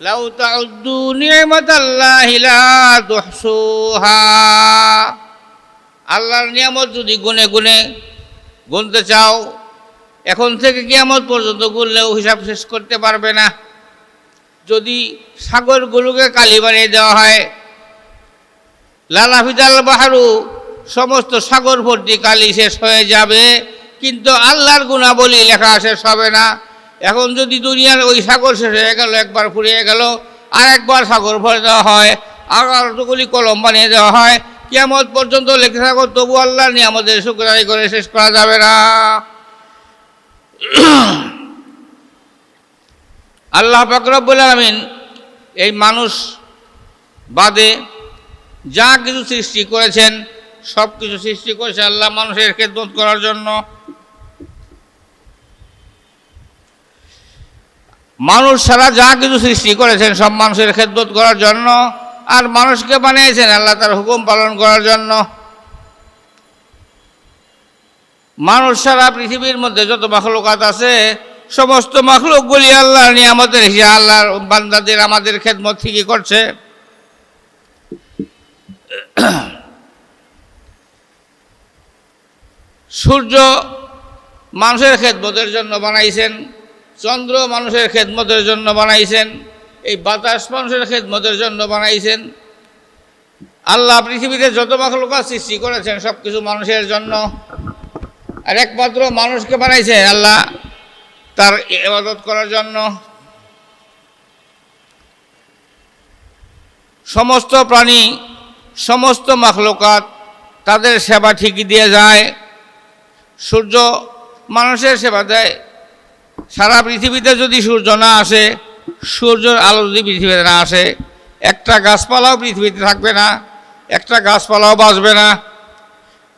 লাউ তাউদ্দু নি'মাতাল্লাহি লা তুহসুহা। আল্লাহর নিয়ামত যদি গুনে গুনে গুনতে চাও, এখন থেকে কিয়ামত পর্যন্ত গুনলেও হিসাব শেষ করতে পারবে না। যদি সাগরগুলোকে কালি বানিয়ে দেওয়া হয়, লানাফিদাল বাহরু, সমস্ত সাগর ভর্তি কালি শেষ হয়ে যাবে, কিন্তু আল্লাহর গুণাবলী লেখা শেষ হবে না। এখন যদি দুনিয়ার ওই সাগর শেষ হয়ে গেল, একবার ফুরিয়ে গেল, আর একবার সাগর ভরে দেওয়া হয়, আর অতগুলি কলম বানিয়ে দেওয়া হয়, কিয়ামত পর্যন্ত লেখে থাকো, তবু আল্লাহর নিয়ামতের শুকর আদায় করে শেষ করা যাবে না। আল্লাহ পাক রব্বুল আলামিন এই মানুষ বাদে যা কিছু সৃষ্টি করেছেন, সব কিছু সৃষ্টি করেছে আল্লাহ মানুষের খেদমত করার জন্য। মানুষ ছাড়া যা কিছু সৃষ্টি করেছেন সব মানুষের খেদমত করার জন্য, আর মানুষকে বানিয়েছেন আল্লাহ তার হুকুম পালন করার জন্য। মানুষ ছাড়া পৃথিবীর মধ্যে যত মাখলুকাত আছে, সমস্ত মাখলুকগুলি আল্লাহর নিয়ামতের হিসেবে আল্লাহর বান্দাদের আমাদের খেদমত ঠিকই করছে। সূর্য মানুষের খেদমতের জন্য বানাইছেন, চন্দ্র মানুষের খেদমতের জন্য বানাইছেন, এই বাতাস মানুষের খেদমতের জন্য বানাইছেন। আল্লাহ পৃথিবীতে যত মাখলুকাত সৃষ্টি করেছেন সব কিছু মানুষের জন্য, আর একমাত্র মানুষকে বানাইছেন আল্লাহ তার ইবাদত করার জন্য। সমস্ত প্রাণী, সমস্ত মাখলুকাত তাদের সেবা ঠিকই দিয়ে যায়। সূর্য মানুষের সেবা দেয়। সারা পৃথিবীতে যদি সূর্য না আসে, সূর্যের আলো যদি পৃথিবীতে না আসে, একটা গাছপালাও পৃথিবীতে থাকবে না, একটা গাছপালাও বাঁচবে না।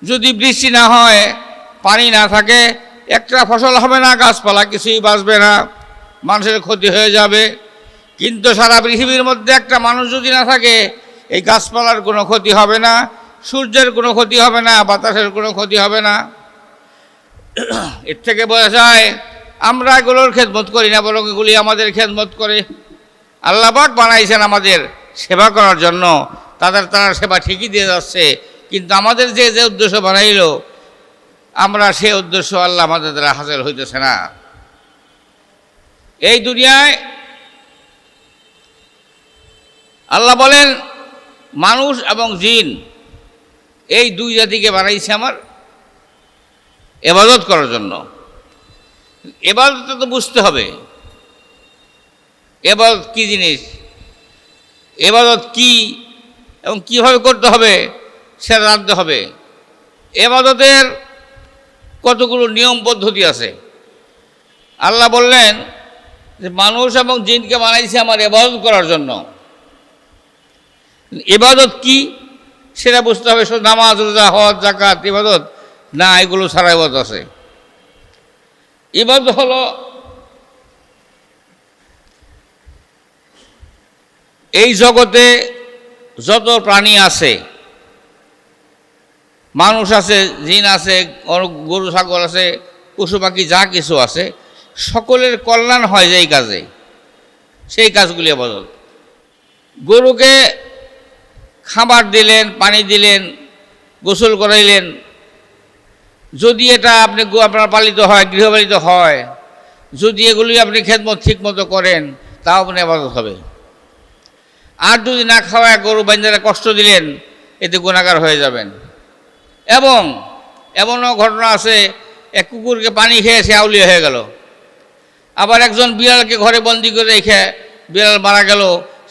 যদি বৃষ্টি না হয়, পানি না থাকে, একটা ফসল হবে না, গাছপালা কিছুই বাঁচবে না, মানুষের ক্ষতি হয়ে যাবে। কিন্তু সারা পৃথিবীর মধ্যে একটা মানুষ যদি না থাকে, এই গাছপালার কোনো ক্ষতি হবে না, সূর্যের কোনো ক্ষতি হবে না, বাতাসের কোনো ক্ষতি হবে না। এর থেকে বোঝা যায় আমরা এগুলোর খেদমত করি না, বরং এগুলি আমাদের খেদমত করে। আল্লাহ পাক বানাইছেন আমাদের সেবা করার জন্য, তারা সেবা ঠিকই দিয়ে যাচ্ছে, কিন্তু আমাদের যে যে উদ্দেশ্য বানাইল, আমরা সে উদ্দেশ্য আল্লাহ আমাদের দ্বারা হাসিল হইতেছে না। এই দুনিয়ায় আল্লাহ বলেন মানুষ এবং জিন এই দুই জাতিকে বানাইছে আমার ইবাদত করার জন্য। ইবাদত তো বুঝতে হবে, ইবাদত কি জিনিস, ইবাদত কি এবং কীভাবে করতে হবে সেটা জানতে হবে। ইবাদতের কতগুলো নিয়ম পদ্ধতি আছে। আল্লাহ বললেন যে মানুষ এবং জিনকে বানাইছে আমার ইবাদত করার জন্য। ইবাদত কি সেটা বুঝতে হবে। শুধু নামাজ, রোজা, হজ, যাকাত ইবাদত না, এগুলো ছাড়া ইবাদত আছে। ইবাদত হলো এই জগতে যত প্রাণী আছে, মানুষ আছে, জিন আছে, গরু ছাগল আছে, পশু পাখি যা কিছু আছে, সকলের কল্যাণ হয় যেই কাজে, সেই কাজগুলি ইবাদত। গরুকে খাবার দিলেন, পানি দিলেন, গোসল করাইলেন, যদি এটা আপনার পালিত হয়, গৃহপালিত হয়, যদি এগুলি আপনি খেদমত ঠিক মতো করেন, তাও আপনি ইবাদত হবে। আর যদি না খাওয়ায় গরু বান্দারা কষ্ট দিলেন, এতে গুনাহগার হয়ে যাবেন। এবং এমনও ঘটনা আছে, এক কুকুরকে পানি খেয়ে সে আউলিয়া হয়ে গেল। আবার একজন বিড়ালকে ঘরে বন্দি করে রেখে বিড়াল মারা গেল,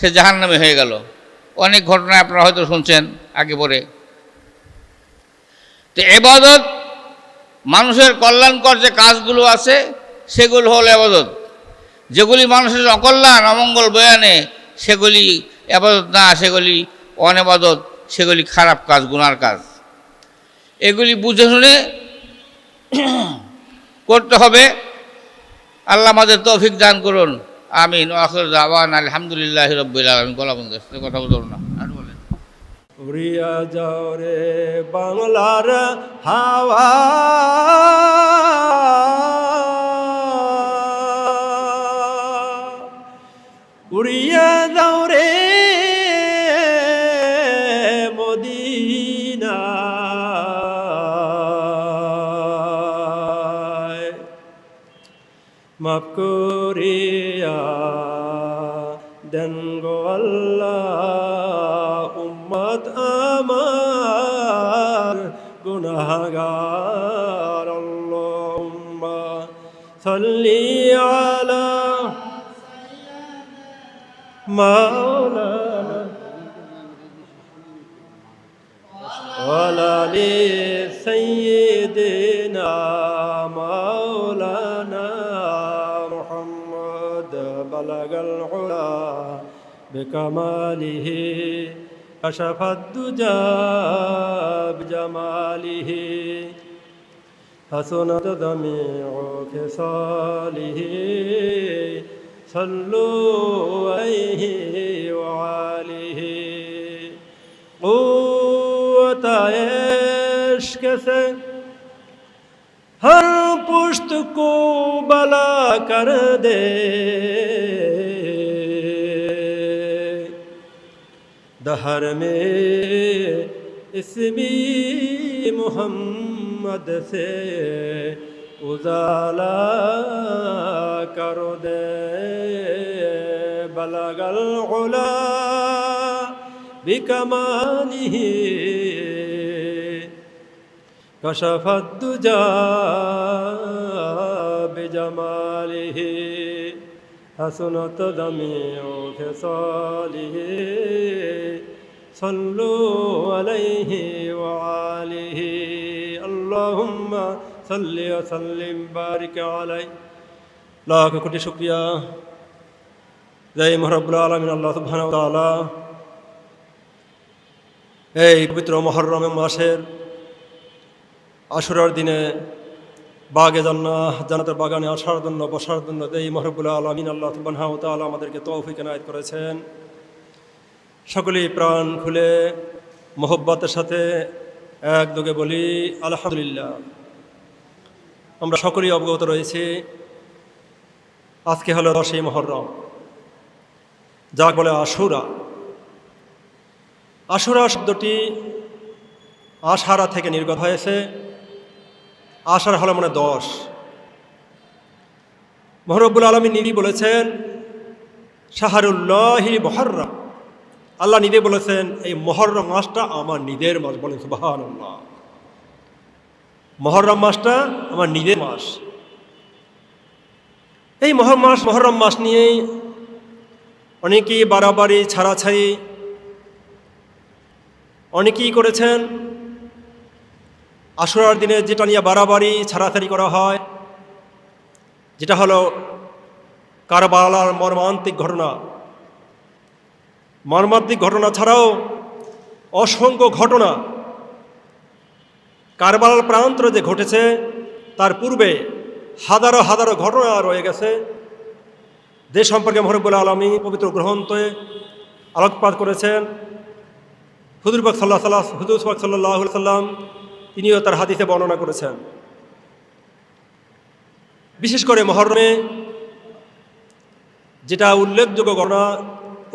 সে জাহান্নামী হয়ে গেল। অনেক ঘটনা আপনারা হয়তো শুনছেন আগে পরে। তো ইবাদত মানুষের কল্যাণকর যে কাজগুলো আছে সেগুলো হলো ইবাদত। যেগুলি মানুষের অকল্যাণ অমঙ্গল বয়ানে, সেগুলি ইবাদত না, সেগুলি অনিবাদত, সেগুলি খারাপ কাজ, গুনার কাজ। এগুলি বুঝে শুনে করতে হবে। আল্লাহ আমাদের তৌফিক দান করুন, আমিন। আখির দাওয়ানা আলহামদুলিল্লাহি রাব্বিল আলামিন। গলা বন্ধ, কথা বলুন না, আর বলেন। উড়িয়া যাও রে বাংলার হাওয়া, উড়িয়া যাও রে মদিনায় মাফ করিয়া দেন গো আল্লাহ উম্মত আমার গুনাহগার আল্লাহুম্মা সাল্লি আলা মাওলানা ওয়ালা আলি সাইয়্যিদিনা মাওলানা মুহাম্মদ বালাগাল উলা বিকামালিহি কাশাফাদ দুজা বিজামালিহি হাসনাত জামিউ খিসালিহি সাল্লু আলাইহি ওয়া আলিহি قوت عشق سے ہر پشت کو بلا کر دے دہر میں اسمی محمد سے اجالا کر دے بلغ العلا بكماله كشف الدجى بجماله حسنت جميع خصاله صلوا عليه وآله اللهم صل وسلم بارك عليه লাখ কোটি শুকরিয়া জয় রব্বুল আলামিন আল্লাহ সুবহানাহু ওয়া তাআলা এই পবিত্র মুহররম মাসের আশুরার দিনে বাগে জান্নাতের বাগানে আসার জন্য বসার জন্য এই রব্বুল আলামিন আল্লাহ সুবহানাহু ওয়া তাআলা আমাদেরকে তৌফিক এনায়েত করেছেন। সকলেই প্রাণ খুলে মোহব্বতের সাথে একযোগে বলি আলহামদুলিল্লাহ। আমরা সকলেই অবগত রয়েছি আজকে হলো 10ই মুহররম, যা বলে আশুরা। আশুরা শব্দটি আশারা থেকে নির্গত হয়েছে। আশার হলো মানে 10। রব্বুল আলামিন নিজে বলেছেন শাহরুল্লাহিল মুহররম, আল্লাহ নিজে বলেছেন এই মুহররম মাসটা আমার নিজের মাস। বলেন সুবহানাল্লাহ। মুহররম মাসটা আমার নিজের মাস। এই মুহররম মাস নিয়েই অনেকেই বাড়াবাড়ি ছাড়াছাড়ি অনেকেই করেছেন। আশুরার দিনে যেটা নিয়ে বাড়াবাড়ি ছাড়াছাড়ি করা হয়, যেটা হলো কারবালার মর্মান্তিক ঘটনা। মর্মান্তিক ঘটনা ছাড়াও অসংখ্য ঘটনা কারবালার প্রান্তরে যে ঘটেছে তার পূর্বে হাজারো হাজারো ঘটনা রয়ে গেছে, যে সম্পর্কে রব্বুল আলামিন পবিত্র গ্রন্থে আলোকপাত করেছেন। হুজুর পাক সাল্লাল্লাহু আলাইহি সাল্লাম তিনিও তার হাদিসে বর্ণনা করেছেন। বিশেষ করে মুহররমে যেটা উল্লেখযোগ্য ঘটনা,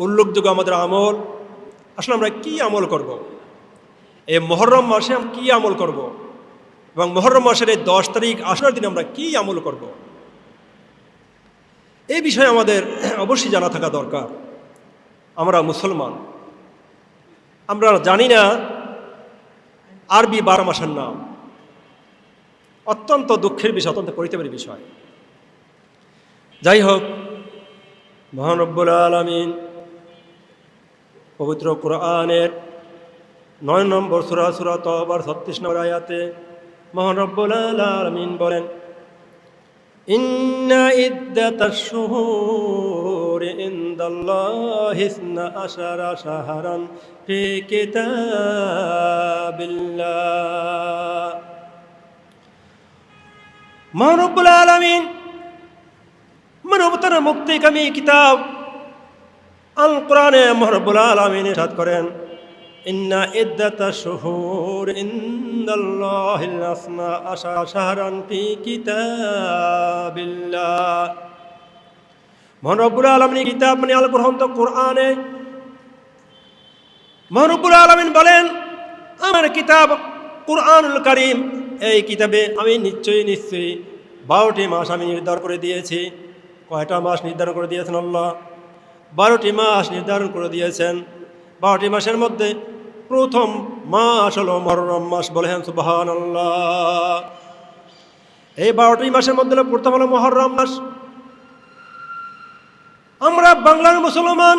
উল্লেখযোগ্য আমাদের আমল, আসলে আমরা কি আমল করব, এই মুহররম মাসে আমরা কি আমল করব, এবং মুহররম মাসের এই 10 তারিখ আশুরার দিনে আমরা কি আমল করব, এই বিষয়ে আমাদের অবশ্যই জানা থাকা দরকার। আমরা মুসলমান, আমরা জানি না আরবি 12 মাসের নাম। অত্যন্ত দুঃখের বিষয়, অত্যন্ত পরিতাপের বিষয়। যাই হোক, মহান রব্বুল আলামিন পবিত্র কোরআনের 9 নম্বর সূরা সূরা তাওবার 36 নম্বর আয়াতে মহান রব্বুল আলামিন বলেন, ইন্না ইদ্দাতাশ শুহুরি ইনদাল্লাহি 12 শাহরান ফি কিতাবিল্লাহ। মহান রব্বুল আলামিন মানবতার মুক্তিকামী কিতাব আল কোরআনে মহান রব্বুল আলামিন ইরশাদ করেন, ইন্না ইদ্দাতাশ শুহুর ইনদাল্লাহি 12 শাহরান ফি কিতাবিল্লাহ মহান রব্বুল আলামিনের কিতাব মানে আল গ্রন্থ কোরআনে মহান রব্বুল আলামিন বলেন, আমার কিতাব কুরআনুল কারীম, এই কিতাবে আমি নিশ্চয়ই 12টি মাস আমি নির্ধারণ করে দিয়েছি। কয়টা মাস নির্ধারণ করে দিয়েছেন আল্লাহ? 12টি মাস নির্ধারণ করে দিয়েছেন। 12টি মাসের মধ্যে প্রথম মাস হলো মুহররম মাস। বলেন সুবহানাল্লাহ। এই 12টি মাসের মধ্যে প্রথম হলো মুহররম মাস। আমরা বাংলার মুসলমান,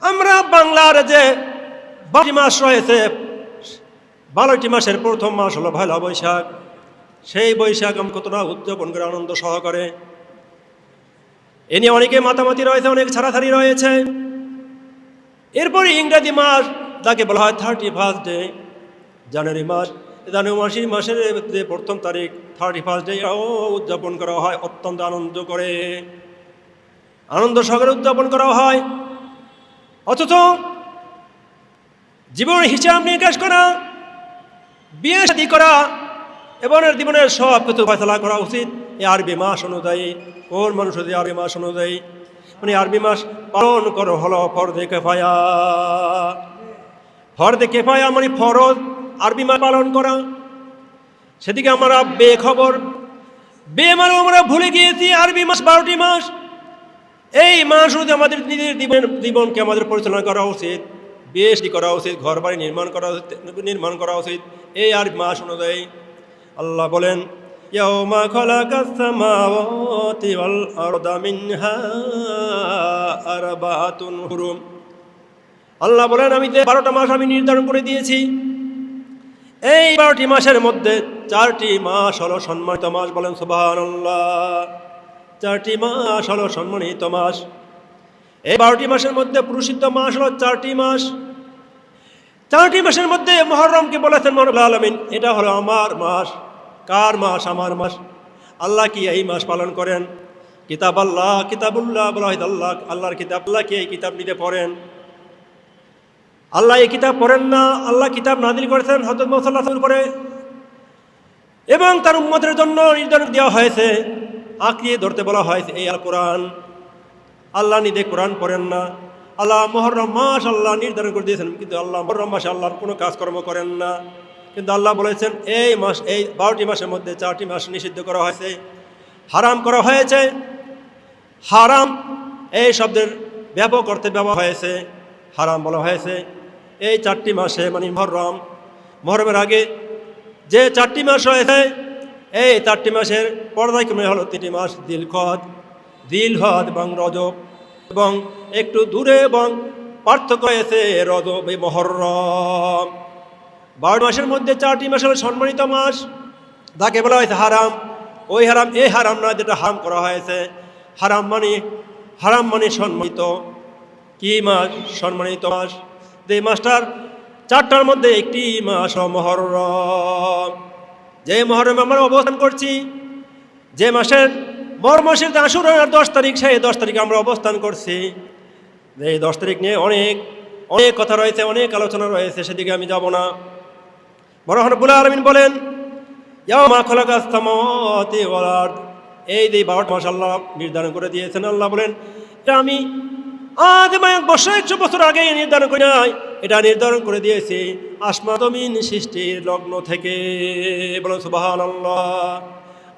আমরা বাংলার যে 12টি মাস রয়েছে, 12টি মাসের প্রথম মাস হলো পয়লা বৈশাখ। সেই বৈশাখ আমি কতটা উদযাপন করে আনন্দ সহকারে, এ নিয়ে অনেকে মাতামাতি রয়েছে, অনেক ছাড়াছাড়ি রয়েছে। এরপরে ইংরেজি মাস, তাকে বলা হয় 31st ডে, জানুয়ারি মাস। জানুয়ারি মাসের যে প্রথম তারিখ 31st ডে উদযাপন করা হয়, অত্যন্ত আনন্দ করে, আনন্দ সহকারে উদযাপন করা হয়। অথচ জীবনের হিসাব নিকাশ করা, বিয়ে শাদী করা এবং জীবনের সব কিছু ফয়সালা করা উচিত এই আরবি মাস অনুযায়ী। কোন মানুষ যদি আরবি মাস অনুযায়ী, মানে আরবি মাস পালন করো হলো ফরজে কিফায়া। ফরজে কিফায়া মানে ফরজ আরবি মাস পালন করা, সেদিকে আমরা বেখবর, মানে আমরা ভুলে গিয়েছি। আরবি মাস 12টি মাস, এই মাস অনুযায়ী আমাদের নিজের জীবনকে আমাদের পরিচালনা করা উচিত, বিয়ে শাদী করা উচিত, ঘর বাড়ি নির্মাণ করা উচিত এই আরবি মাস অনুযায়ী। আল্লাহ বলেন, ইয়াউমা খালাকাস সামাওয়াতি ওয়াল আরদা মিনহা আরবাতুন হুরুম। আল্লাহ বলেন, আমি যে 12টা মাস আমি নির্ধারণ করে দিয়েছি, এই 12টি মাসের মধ্যে 4টি মাস হলো সম্মানিত মাস। বলেন সুবহানাল্লাহ। 4টি মাস হলো সম্মানিত মাস। এই 12টি মাসের মধ্যে প্রসিদ্ধ মাস হলো 4টি মাস। 4টি মাসের মধ্যে মুহররমকে বলেছেন রব্বুল আলামিন, এটা হলো আমার মাস। কার মাস? আমার মাস। আল্লাহ কি এই মাস পালন করেন? কিতাব আল্লাহ, কিতাবুল্লাহ বলা হয় আল্লাহ, আল্লাহর কিতাব। আল্লাহ কি এই কিতাব নিতে পড়েন? আল্লাহ এই কিতাব পড়েন না। আল্লাহ কিতাব নাযিল করেছেন হযরত মুহাম্মদ সাল্লাল্লাহু আলাইহি ওয়াসাল্লামের উপরে, এবং তার উম্মতের জন্য নির্ধারণ দেওয়া হয়েছে, আঁকড়িয়ে ধরতে বলা হয়েছে এই আল কোরআন। আল্লাহ নিজে কোরআন পড়েন না। আল্লাহ মুহররম মাস আল্লাহ নির্ধারণ করে দিয়েছেন, কিন্তু আল্লাহ মুহররম মাসে আল্লাহর কোনো কাজকর্ম করেন না। কিন্তু আল্লাহ বলেছেন এই মাস, এই 12টি মাসের মধ্যে 4টি মাস নিষিদ্ধ করা হয়েছে, হারাম করা হয়েছে। হারাম এই শব্দের ব্যাপক অর্থে ব্যবহার হয়েছে, হারাম বলা হয়েছে এই 4টি মাসে, মানে মুহররমের আগে যে 4টি মাস রয়েছে, এই 4টি মাসের পর্যায়ক্রমে হলো 3টি মাস, জিলহজ এবং রজব, এবং একটু দূরে এবং পার্থক্য হয়েছে রজব এই মুহররম। 12 মাসের মধ্যে 4টি মাস হলো সম্মানিত মাস, তাকে বলা হয়েছে হারাম। ওই হারাম এই হারাম না যেটা হারাম করা হয়েছে। হারাম মানে সম্মানিত। কি মাস? সম্মানিত মাস। যে মাসটার 4টার মধ্যে একটি মাস মুহররম। যে মুহররমে আমরা অবস্থান করছি, যে মাসের মাসের আশুরার 10 তারিখ, সেই 10 তারিখে আমরা অবস্থান করছি। এই 10 তারিখ নিয়ে অনেক কথা রয়েছে, অনেক আলোচনা রয়েছে, সেদিকে আমি যাব না। বড় রব্বুল আলামিন বলেন, ইয়াউমা খালাকাস সামাওয়াতি ওয়াল আরদ, এই যে 12টা মাস আল্লাহ নির্ধারণ করে দিয়েছেন। আল্লাহ বলেন, এটা আমি আজ 100 বছর আগে নির্ধারণ করি নাই, এটা নির্ধারণ করে দিয়েছি আসমান জমিন সৃষ্টির লগ্ন থেকে। বলেন সুবহানাল্লাহ।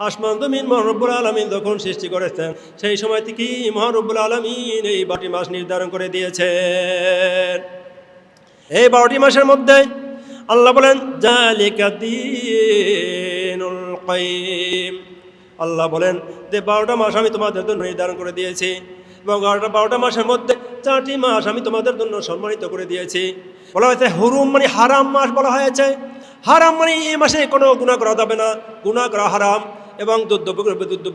আসমান জমিন মহান রব্বুল আলামিন যখন সৃষ্টি করেছেন, সেই সময় থেকেই মহান রব্বুল আলামিন এই 12টি মাস নির্ধারণ করে দিয়েছেন। এই 12টি মাসের মধ্যে আল্লাহ বলেন, যালিকা দীনুল কাইয়িম। আল্লাহ বলেন যে 12টা মাস আমি তোমাদের জন্য নির্ধারণ করে দিয়েছি, এবং 12টা মাসের মধ্যে 4টি মাস আমি তোমাদের জন্য সম্মানিত করে দিয়েছি। বলা হয়েছে হুরুম মানে হারাম মাস বলা হয়েছে। হারাম মানে এই মাসে কোনো গুনাহ করা যাবে না, গুনাহ করা হারাম, এবং যুদ্ধ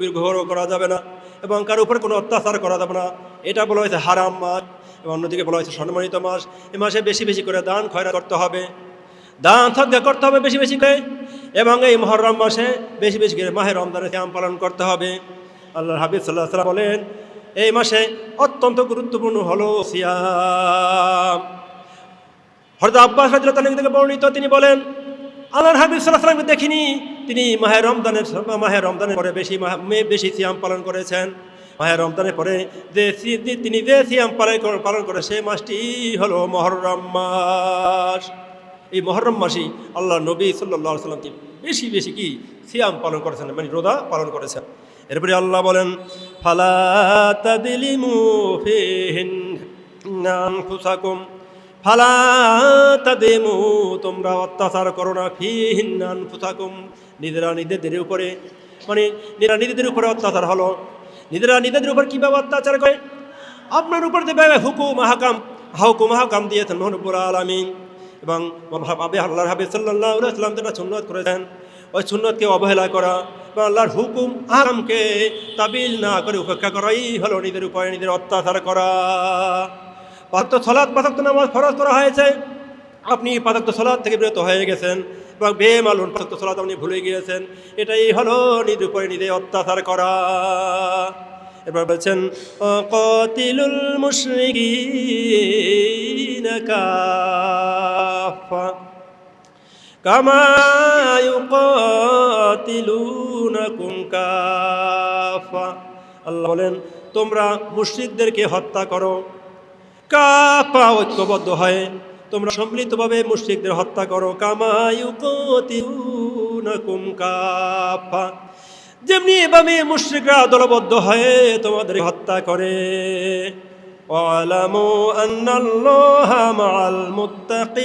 বিগ্রহ করা যাবে না, এবং কারোর উপর কোনো অত্যাচার করা যাবে না, এটা বলা হয়েছে হারাম মাস। এবং অন্যদিকে বলা হয়েছে সম্মানিত মাস। এই মাসে বেশি বেশি করে দান খয়রাত করতে হবে, দান সদকা করতে হবে বেশি বেশি করে, এবং এই মুহররম মাসে বেশি বেশি করে মাহে রমজানের সিয়াম পালন করতে হবে। আল্লাহর হাবিব সাল্লাল্লাহু আলাইহি ওয়াসাল্লাম বলেন, এই মাসে অত্যন্ত গুরুত্বপূর্ণ হলো সিয়াম। হযরত আব্বাস রাদিয়াল্লাহু তাআলা থেকে বর্ণিত, তিনি বলেন, আল্লাহর হাবিব সাল্লাল্লাহু আলাইহি ওয়াসাল্লাম দেখিনি তিনি মাহে রমজানের পরে বেশি সিয়াম পালন করেছেন। মাহে রমজানের পরে তিনি যে সিয়াম পালন করে সেই মাসটি হলো মুহররম মাস। এই মুহররম মাসই আল্লাহ নবী সাল্লাল্লাহু আলাইহি ওয়াসাল্লাম বেশি বেশি কি সিয়াম পালন করেছেন, মানে রোজা পালন করেছেন। এরপরে আল্লাহ বলেন ফালা তাযলিমু ফিহিন্না আনফুসাকুম, ফালা তাযলিমু, তোমরা অত্যাচার করো না, ফিহিন্না আনফুসাকুম, নিজেরা নিজেদের উপরে, মানে নিজেরা নিজেদের উপরে অত্যাচার হলো। নিজেরা নিজেদের উপর কীভাবে অত্যাচার করে? আপনার উপর যেভাবে হুকুম হাকাম দিয়েছেন রব্বুল আলামিন, এবং আল্লাহর হাবিব সাল্লাল্লাহু আলাইহি ওয়াসাল্লাম যেটা সুন্নাত করেছেন, ওই সুন্নতকে অবহেলা করা বা আল্লাহর হুকুম হারামকে তাবিল না করে উপেক্ষা করাই হলো নিজের উপরে নিজের অত্যাচার করা। পাঁচ ওয়াক্ত নামাজ ফরজ করা হয়েছে, আপনি পাঁচ ওয়াক্ত সালাত থেকে বিরত হয়ে গেছেন এবং বেমালুন পাঁচ ওয়াক্ত সালাত আপনি ভুলে গিয়েছেন, এটাই হলো নিজের উপরে নিজে অত্যাচার করা। এবার বলছেন কাতিলুল মুশরিকিনা কাফা কামা ইউকাতিলুনাকুম কাফা। আল্লাহ বলেন তোমরা মুশরিকদেরকে হত্যা করো কাফা, ঐক্যবদ্ধ হয়, তোমরা সম্মিলিতভাবে মুশরিকদের হত্যা করো। কামা ইউকাতিলুনাকুম কাফা, যেমনি এভাবে মুশরিকরা দলবদ্ধ হয়ে তোমাদের হত্যা করে। ওয়ালামু আন্নাল্লাহা মাআল মুত্তাকিন,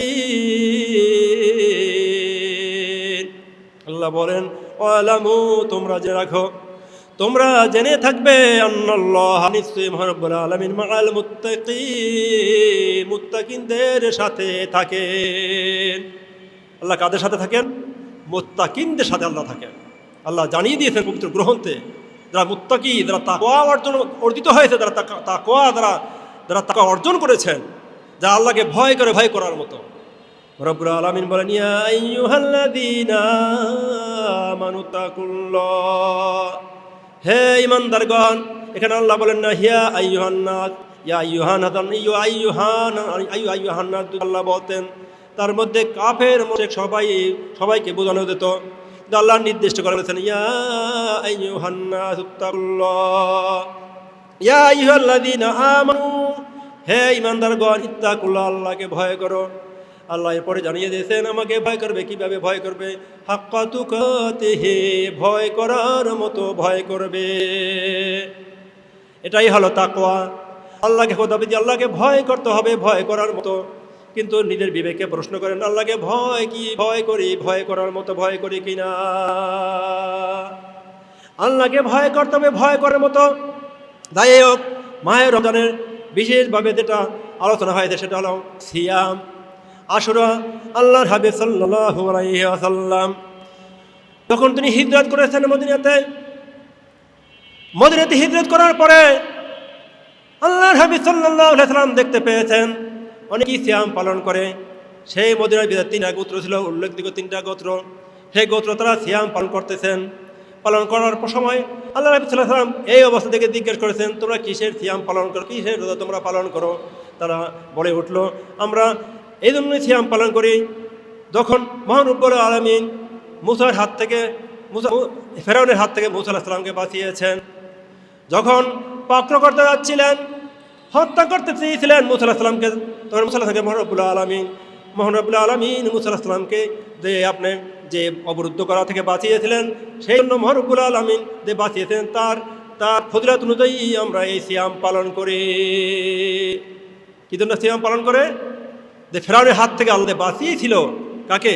আল্লাহ বলেন ওয়ালামু, তোমরা জেনে রাখো, তোমরা জেনে থাকবে, আন্নাল্লাহা, নিশ্চয়ই মহান রব্বুল আলামিন, মাআল মুত্তাকিন, মুত্তাকিনদের সাথে থাকেন। আল্লাহ কাদের সাথে থাকেন? মুত্তাকিনদের সাথে আল্লাহ থাকেন। আল্লাহ জানিয়ে দিয়েছেন পবিত্র গ্রন্থে, যারা মুত্তাকি, যারা তাকওয়া অর্জিত হয়েছে, যারা তাকওয়া অর্জন করেছেন, যারা আল্লাহকে ভয় করে, ভয় করার মতো। রব্বুল আলামিন বলেন ইয়া আইয়ুহাল্লাযীনা আমানু তাকুল্লাহ, হে ঈমানদারগণ। এখানে আল্লাহ বলেন না হিয়া আইয়ুহান নাস, ইয়া আইয়ুহান নাস, আল্লাহ বলতেন, তার মধ্যে কাফের মুশরিক সবাইকে বোঝানো যেত। আল্লাহ নির্দিষ্ট করেছেন ইয়া আইয়ুহান নাস তাকুল্লাহ, ইয়া আইয়ুহাল্লাযীনা আমানু, হে ঈমানদারগণ, ইত্তাকুল্লাহ, আল্লাহকে ভয় করো। আল্লাহ এরপরে জানিয়ে দিয়েছেন আমাকে ভয় করবে, কিভাবে ভয় করবে? হাক্কা তুকাতিহি, ভয় করার মতো ভয় করবে। এটাই হলো তাকওয়া। আল্লাহকে খোদাবিদি, আল্লাহকে ভয় করতে হবে, ভয় করার মতো। কিন্তু নিজের বিবেককে প্রশ্ন করেন, আল্লাহকে ভয় কি ভয় করি, ভয় করার মতো ভয় করি কিনা? আল্লাহকে ভয় করতে হবে, ভয় করার মতো। যাই হোক, মাহে রমজানের বিশেষভাবে যেটা আলোচনা হয়েছে সেটা হলো সিয়াম আশুরা। আল্লাহর হাবিব সাল্লাল্লাহু আলাইহি ওয়াসাল্লাম যখন তিনি হিজরত করেছেন মদিনাতে হিজরত করার পরে আল্লাহর হাবিব সাল্লাল্লাহু আলাইহি ওয়াসাল্লাম দেখতে পেয়েছেন অনেকেই সিয়াম পালন করে। সেই মদিনার ভিতরে 3টা গোত্র ছিল, উল্লেখযোগ্য 3টা গোত্র। সেই গোত্র তারা সিয়াম পালন করতেছেন। পালন করার সময় আল্লাহ নবী সাল্লাল্লাহু আলাইহি ওয়াসাল্লাম এই অবস্থা থেকে জিজ্ঞেস করেছেন, তোমরা কিসের সিয়াম পালন করো, কিসের রোজা তোমরা পালন করো? তারা বলে উঠল, আমরা এই জন্যই সিয়াম পালন করি, যখন মহান রব্বুল আলামিন ফেরাউনের হাত থেকে মূসা আলাইহিস সালামকে বাঁচিয়েছেন। যখন পাকড় করতে যাচ্ছিলেন, হত্যা করতে চেয়েছিলেন মূসা আলাইহিস সালামকে, তখন মূসা আলাইহিস সালামকে মহান রব্বুল আলামিন মূসা আলাইহিস সালামকে যে অবরুদ্ধ করা থেকে বাঁচিয়েছিলেন, সেই জন্য মহান রব্বুল আলামিন যে বাঁচিয়েছেন তার ফজিলত অনুযায়ী আমরা এই সিয়াম পালন করি। কি জন্য সিয়াম পালন করে? যে ফেরাউনের হাত থেকে আল্লাহ বাঁচিয়েছিল কাকে?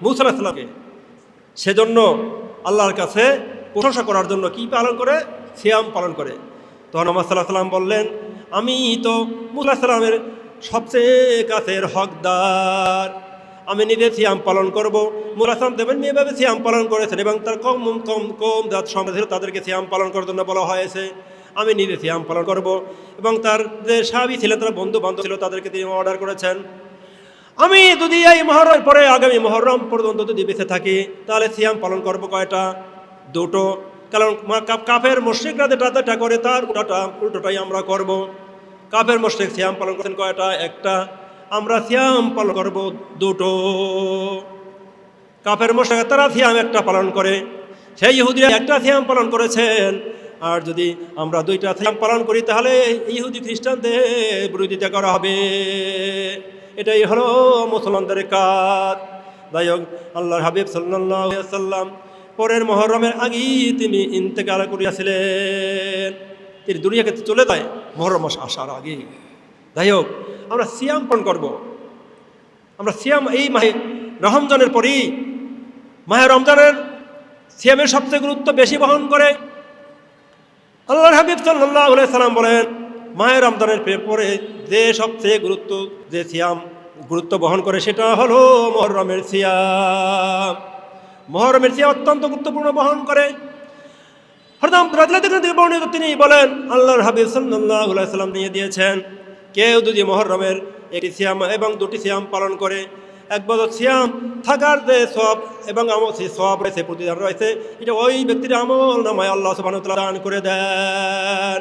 মূসা আলাইহিস সালামকে। সেজন্য আল্লাহর কাছে প্রশংসা করার জন্য কি পালন করে? সিয়াম পালন করে। তখন মুহাম্মদ সাল্লাল্লাহু আলাইহি ওয়াসাল্লাম বললেন, আমি তো মূসা আলাইহিস সালামের সবচেয়ে কাছের হকদার, আমি নিজে সিয়াম পালন করব। মূসা আলাইহিস সালাম দেবেন এভাবে সিয়াম পালন করেছেন এবং তার কম জাত সম্প্রদায় ছিল তাদেরকে সিয়াম পালন করার জন্য বলা হয়েছে। আমি নিজে সিয়াম পালন করব এবং তার যে সাহাবী ছিলেন, তারা বন্ধু বান্ধব ছিল, তাদেরকে তিনি অর্ডার করেছেন। আমি যদি এই মহরম পরে আগামী মহরম পর্যন্ত যদি বেঁচে থাকি তাহলে সিয়াম পালন করব কয়টা? 2টো। কারণ কাফের মুশরিকরা যেটা করে তার উল্টোটাই আমরা করব। কাফের মুশরিক সিয়াম পালন করেন কয়টা? 1টা। আমরা সিয়াম পালন করব 2টো। কাফের মুশরিক তারা সিয়াম 1টা পালন করে, সেই ইহুদিরা 1টা সিয়াম পালন করেছেন। আর যদি আমরা দুইটা সিয়াম পালন করি তাহলে ইহুদি খ্রিস্টানদের বিরোধিতা করা হবে। এটাই হলো মুসলমানদের কাজ। যাই হোক, আল্লাহর হাবিব সাল্লাল্লাহু আলাইহি ওয়াসাল্লাম পরের মুহররমের আগেই তিনি ইন্তেকাল করিয়াছিলেন। তিনি দুনিয়াকে চলে যায় মুহররম মাস আসার আগে। যাই হোক, আমরা সিয়াম পালন করব। আমরা সিয়াম এই মাহে রমজানের পরেই, মাহে রমজানের সিয়ামের সবচেয়ে গুরুত্ব বেশি বহন করে। আল্লাহর হাবিব সাল্লাল্লাহু আলাইহি সাল্লাম বলেন, মাহে রমজানের পরে যে সবচেয়ে যে সিয়াম গুরুত্ব বহন করে সেটা হলো মুহররমের সিয়াম। মুহররমের সিয়াম অত্যন্ত গুরুত্বপূর্ণ বহন করে। হযরত রাদিয়াল্লাহু থেকে বর্ণিত, তিনি বলেন, আল্লাহর হাবিব সাল্লাল্লাহু আলাইহি সাল্লাম নিয়ে দিয়েছেন, কেউ যদি মুহররমের একটি সিয়াম এবং দুটি সিয়াম পালন করে, এক বছর সিয়াম থাকার যে সওয়াব এবং আমল, সেই সওয়াব রয়েছে, প্রতিদান রয়েছে, এটা ওই ব্যক্তির আমল নামায় আল্লাহ সুবহানাহু ওয়া তাআলা দান করে দেন।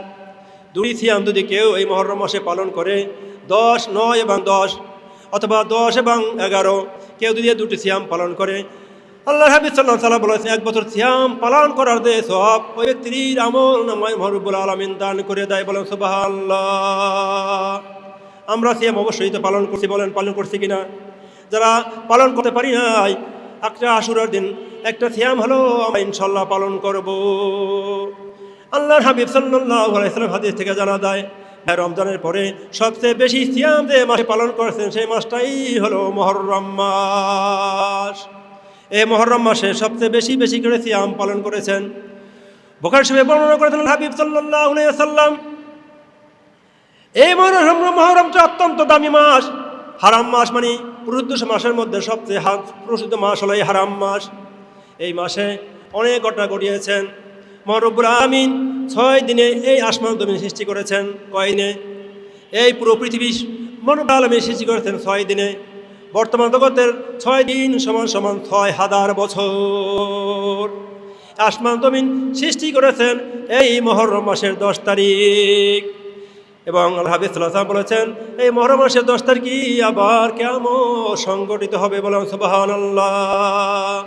দুটি সিয়াম যদি কেউ এই মুহররম মাসে পালন করে, 10, 9 এবং 10, অথবা 10 এবং 11, কেউ যদি দুটি সিয়াম পালন করে, আল্লাহর হাবিব সাল্লাল্লাহু আলাইহি ওয়াসাল্লাম বলেছেন, এক বছর সিয়াম পালন করার যে সওয়াব ওই ব্যক্তির আমল নামায় রব্বুল আলামিন দান করে দেয়। বলেন সুবহানাল্লাহ। আমরা সিয়াম অবশ্যই তো পালন করছি, বলেন পালন করছি কিনা? যারা পালন করতে পারি নাই, একটা আশুরার দিন একটা সিয়াম হলো আমরা ইনশাআল্লাহ পালন করব। আল্লাহর হাবিব সাল্লাল্লাহু আলাইহি ওয়াসাল্লাম হাদিস থেকে জানা যায়, রমজানের পরে সবচেয়ে বেশি সিয়াম যে মাসে পালন করেছেন সেই মাসটাই হলো মুহররম মাস। এই মুহররম মাসে সবচেয়ে বেশি করে সিয়াম পালন করেছেন। বুখারী শরীফে বর্ণনা করেছেন হাবিব সাল্লাল্লাহু আলাইহি ওয়াসাল্লাম, এই মুহররমটা অত্যন্ত দামি মাস। হারাম মাস মানে প্রদোষ মাসের মধ্যে সবচেয়ে প্রসিদ্ধ মাস হলো এই হারাম মাস। এই মাসে অনেক ঘটনা ঘটিয়েছেন। রব্বুল আলামিন 6 দিনে এই আসমান জমিন সৃষ্টি করেছেন। কয় দিনে? এই পুরো পৃথিবী রব্বুল আলামিন সৃষ্টি করেছেন 6 দিনে। বর্তমান জগতের 6 দিন সমান 6000 বছর। আসমান জমিন সৃষ্টি করেছেন এই মুহররম মাসের 10 তারিখ। এবং আল্লাহ হাবিব সাল্লাল্লাহু আলাইহি ওয়াসাল্লাম বলেছেন, এই মুহররম মাসের 10 তারিখে আবার কিয়ামত সংগঠিত হবে। বলেন সুবহানাল্লাহ।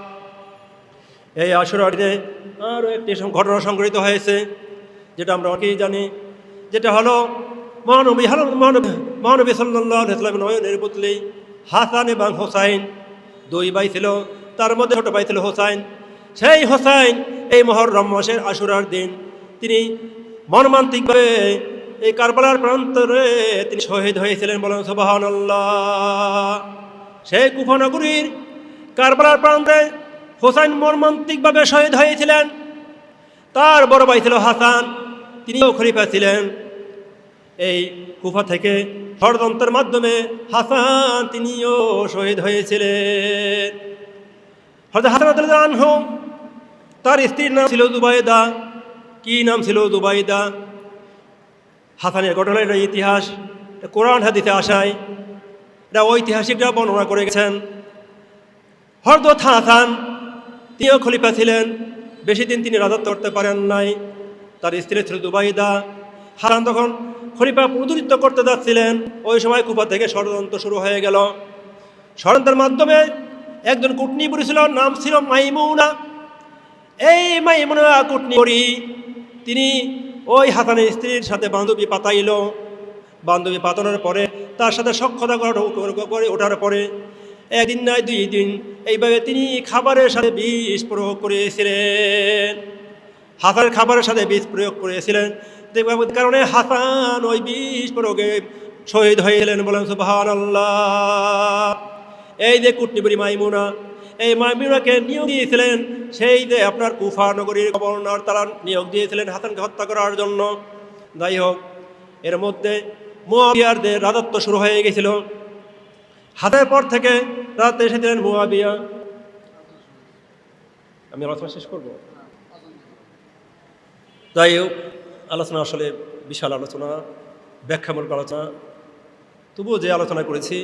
এই আশুরার দিনে আরও একটি ঘটনা সংঘটিত হয়েছে, যেটা আমরা অনেকেই জানি, যেটা হলো মহানবী সাল্লাল্লাহু আলাইহি ওয়াসাল্লামের নয়নের পুতলি হাসান এবং হোসাইন, 2 ভাই ছিল, তার মধ্যে ছোট ভাই ছিল হোসাইন। সেই হোসাইন এই মুহররম মাসের আশুরার দিন তিনি মর্মান্তিকভাবে এই কারবালার প্রান্তরে তিনি শহীদ হয়েছিলেন। বলেন সুবহানাল্লাহ। সেই কুফা নগরীর কারবালার প্রান্তে হোসাইন মর্মান্তিকভাবে শহীদ হয়েছিলেন। তার বড় ভাই ছিল হাসান, তিনিও খলিফা ছিলেন। এই কুফা থেকে ষড়যন্ত্রের মাধ্যমে হাসান তিনিও শহীদ হয়েছিলেন। হযরত হাসান রাদিয়াল্লাহু আনহু, তার স্ত্রীর নাম ছিল জুবাইদা। কি নাম ছিল? জুবাইদা। হাসানের ঘটনার ইতিহাস কোরআন হাদিসে আসায় এটা ঐতিহাসিকরা বর্ণনা করে গেছেন। হযরত হাসান তিনিও খলিফা ছিলেন, বেশি দিন তিনি রাজত্ব করতে পারেন নাই। তার স্ত্রী ছিল জুবাইদা। হাসান তখন খলিফা প্রতিনিধিত্ব করতে যাচ্ছিলেন, ওই সময় কুফা থেকে ষড়যন্ত্র শুরু হয়ে গেল। ষড়যন্ত্রের মাধ্যমে একজন কূটনীতিক ছিল, নাম ছিল মাইমুনা। এই মাইমুনা কূটনীতিক, তিনি ওই হাসানের স্ত্রীর সাথে বান্ধবী পাতাইল। বান্ধবী পাতানোর পরে তার সাথে সখ্যতা করে ওঠার পরে একদিন নয় 2 দিন এইভাবে তিনি খাবারের সাথে বিষ প্রয়োগ করেছিলেন। হাসানের খাবারের সাথে বিষ প্রয়োগ করেছিলেন, কারণে হাসান ওই বিষ প্রয়োগে শহীদ হয়েছিলেন। বলেন সুবহানাল্লাহ। এই যে কূটনীতিক মাইমুনা, এই মাইমুনাকে নিয়োগ দিয়েছিলেন সেই যে আপনার কুফা নগরীর গভর্নর, তারা নিয়োগ দিয়েছিলেন হাসানকে হত্যা করার জন্য। যাই হোক, এর মধ্যে মুয়াবিয়ারদের রাজত্ব শুরু হয়ে গেছিল। হাসানের পর থেকে রাজত্বে এসেছিলেন মুয়াবিয়া। আমি আলোচনা শেষ করব। যাই হোক, আলোচনা আসলে বিশাল আলোচনা, ব্যাখ্যামূলক আলোচনা। তবুও যে আলোচনা করেছি,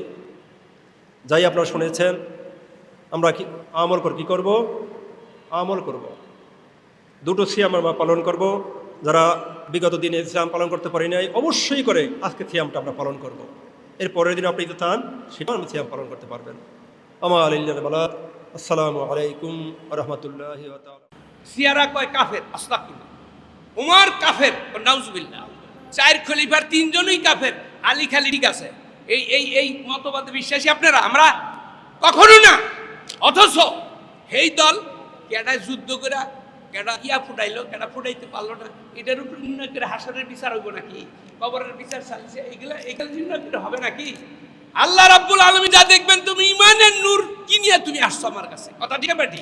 যাই আপনারা শুনেছেন, আমরা কি আমল করে কি করব? আমল করব। 2টো সিয়াম আমরা পালন করব। যারা বিগত দিনে সিয়াম পালন করতে পারি নাই, অবশ্যই করে আজকে সিয়ামটা আমরা পালন করব। এর পরের দিন আপনি যদি চান সেটাও আপনি সিয়াম পালন করতে পারবেন। আসসালামু আলাইকুম ওয়া রাহমাতুল্লাহি ওয়া তাআলা। সিয়ারা কয় কাফের, আস্তাগফিরুল্লাহ। উমর কাফের, নাউজুবিল্লাহ। 4 খলিফার 3 জনই কাফের, আলী খালি ঠিক আছে। এই মতবাদে বিশ্বাসী আপনারা? আমরা কখনো না। অথচ এই দল কেডা যুদ্ধ করে, কেডা ইয়া ফুটাইলো, কেডা ফুটাইতে পারলো না, এটার উপর নির্ণয় করে হাসরের বিচার হইব নাকি, কবরের বিচার চালিয়েছে, এগুলা নির্ণয় করে হবে নাকি? আল্লাহ রাব্বুল আলামিন যা দেখবেন, তুমি ইমানের নূর কি নিয়ে তুমি আসছো আমার কাছে, কথা ঠিক আছে?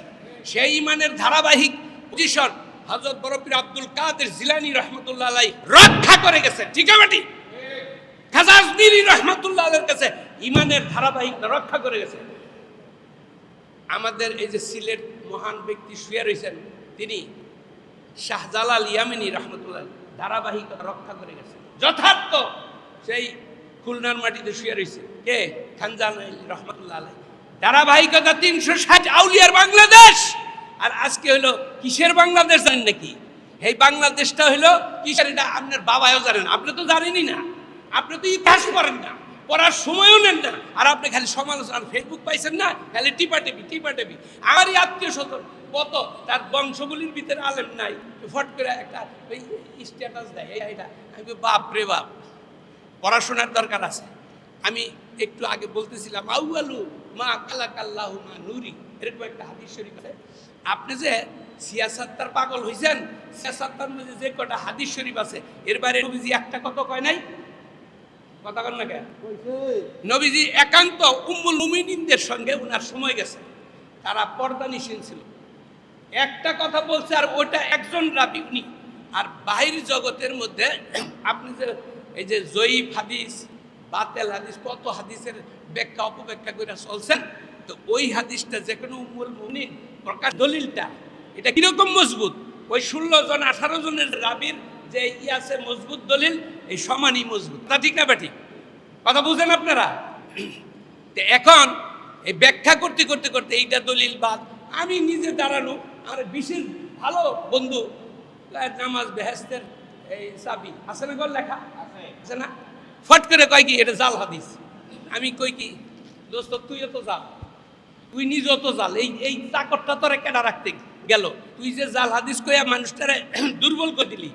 সেই ইমানের ধারাবাহিক পজিশন হযরত বরফির আব্দুল কাদের জিলানী রহমতুল্লাহ আলাইহি রক্ষা করে গেছে, ঠিক আছে? খাজা আজমিরি রহমতুল্লাহ আলাইহির কাছে ইমানের ধারাবাহিক রক্ষা করে গেছে। আমাদের এই যে সিলেট মহান ব্যক্তি শুয়ে রয়েছেন, তিনি শাহজালাল ইয়ামিনী রহমতুল্লাহ ধারাবাহিক রক্ষা করে গেছে যথার্থ। সেই খুলনার মাটিতে শুয়ে রয়েছে কে? খানজালাল রহমতুল্লাহ আলাইহি। ধারাবাহিকতা 360 আউলিয়ার বাংলাদেশ। আর আজকে হলো কিসের বাংলাদেশ জানেন নাকি? এই বাংলাদেশটা হলো কিসের, এটা আপনার বাবাও জানেন, আপনি তো জানেনই না। আপনি তো ইতিহাস পড়েন না, পড়ার সময়ও নেন না, আর আপনি খালি সমালোচনা ফেসবুক পাইছেন না, খালি টিপাটেপি। আমারই আত্মীয় স্বজন কত, তার বংশগুলির ভিতরে আলেম নাই, ফট করে একটা স্ট্যাটাস দেয় এটা। আমি বাপ রে বাপ, পড়াশোনার দরকার আছে। আমি একটু আগে বলতেছিলাম আউয়ালু মা কালাকাল্লাহু মা নূরি, এরকম একটা হাদিস শরীফ আছে। আপনি যে সিয়াসাত্তার পাগল হইছেন, সিয়াসাত্তার মধ্যে যে কটা হাদিস শরীফ আছে, এর বাইরে নবীজি একটা কথা কয় নাই, কথা কন না কেন? নবীজি একান্ত উম্মুল মুমিনিনদের সঙ্গে উনার সময় গেছে, তারা পর্দা নিষিদ্ধ ছিল, একটা কথা বলছে, আর ওটা একজন রাবি উনি। আর বাহির জগতের মধ্যে আপনি যে এই যে জয়ীফ হাদিস, বাতেল হাদিস, কত হাদিসের ব্যাখ্যা অপব্যাখ্যা করে চলছেন, তো ওই হাদিসটা যে কোনো উম্মুল মুমিনিন প্রকাশ দলিলটা, এটা কিরকম মজবুত, ওই 16 জন 18 জনের রাবির যে আছে মজবুত দলিল, এই সমানই মজবুত, তা ঠিক না ব্যাঠিক? কথা বুঝেন আপনারা? এখন এই ব্যাখ্যা করতে করতে করতে এইটা দলিল বাদ, আমি নিজে দাঁড়ানো, আর বিশেষ ভালো বন্ধু নামাজ বেহেস্তের এই চাবি আছে না, গো লেখা আছে না, ফট করে কয় কি এটা জাল হাদিস। আমি কই কি দোস্ত, তুইও তো জাল, তুই নিজেও তো জাল, এই চাকরটা তোরে কেডা রাখতে গেল? তুই যে জাল হাদিস কইয়া মানুষটারে দুর্বল করে দিলি।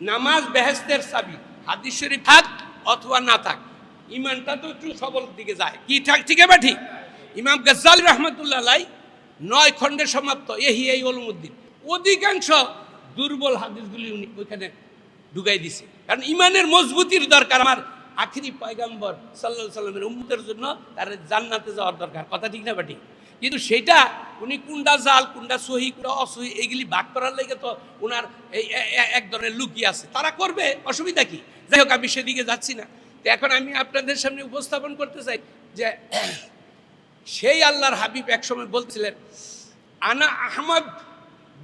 নামাজ বেহেস্তের চাবি, হাদিস শরীফ থাক অথবা না থাক, ইমানটা তো একটু সবল দিকে যায়, কি ঠিক আছে ঠিক? ইমাম গাজ্জালী রহমতুল্লাহ আলাইহি 9 খণ্ডে সমাপ্ত ইহিয়া উলুমুদ্দিন, অধিকাংশ দুর্বল হাদিসগুলি উনি ওইখানে ঢুকাই দিছে, কারণ ইমানের মজবুতির দরকার। আমার আখিরি পয়গম্বর সাল্লাল্লাহু আলাইহি সাল্লামের উম্মতের জন্য তার জান্নাতে যাওয়ার দরকার, কথা ঠিক না বাটি? কিন্তু সেটা উনি কোনটা জাল, কোনটা সহি, কোনটা অসহি, এইগুলি ভাগ করার লেগে তো ওনার এই এক ধরনের লুকিয়ে আছে, তারা করবে, অসুবিধা কি? যাই হোক, আমি সেদিকে যাচ্ছি না। তো এখন আমি আপনাদের সামনে উপস্থাপন করতে চাই যে সেই আল্লাহর হাবিব একসময় বলছিলেন, আনা আহমদ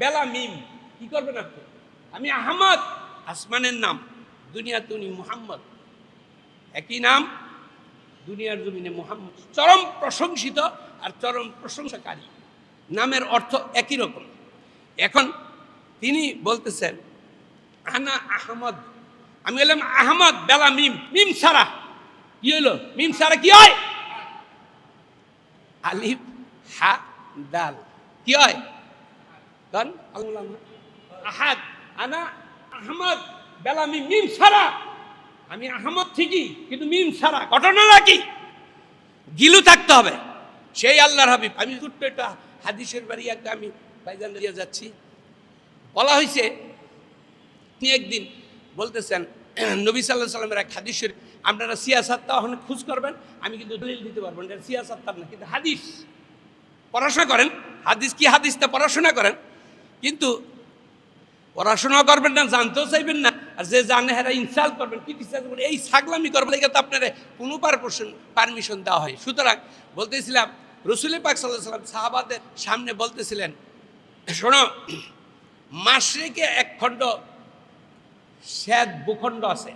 বেলা মিম। কি করবেন আপনি? আমি আহমদ, আসমানের নাম, দুনিয়াতে উনি মুহাম্মদ, একই নাম, দুনিয়ার জমিনে মুহাম্মদ, চরম প্রশংসিত আর চরম প্রশংসাকারী, নামের অর্থ একই রকম। এখন তিনি বলতেছেন আনা আহমদ, আমি বললাম আহমদ বেলা মিম, মিম সারা কি হইল? মিম সারা কি হয়? আলিফ হা দাল কি হয়? কারণ আহাদ, আনা আহমদ বেলা মিম, মিম সারা, আমি আহমদ ঠিকই কিন্তু মিম সারা। ঘটনাটা কি? গিলু থাকতে হবে। সেই আল্লাহর হাবিব, আমি ছোট্ট একটা হাদিসের বাড়ি একটা আমি ভাইজান দিয়ে যাচ্ছি, বলা হয়েছে তিনি একদিন বলতেছেন নবী সাল্লাল্লাহু আলাইহি সাল্লামের এক হাদিসের, আপনারা সিয়াসাতটা ওখানে খোঁজ করবেন, আমি কিন্তু দলিল দিতে পারবো না, সিয়াসাতটা না, কিন্তু হাদিস পড়াশোনা করেন, হাদিস কি হাদিসটা পড়াশোনা করেন, কিন্তু পড়াশোনা করবেন না, জানতেও চাইবেন না, আর যে জানে হেরা ইনসাল্ট করবেন, ক্রিটিসাইজ করবেন, এই ছাগলামি করবেন, লেগে তো আপনারা কোনো পারমিশন দেওয়া হয়। সুতরাং বলতেছিলাম রাসূল পাক সাল্লাল্লাহু আলাইহি ওয়াসাল্লাম সাহাবাদের সামনে বলতেছিলেন, শোনো, মাশরিকে এক খণ্ড শ্বেত ভূখণ্ড আছে,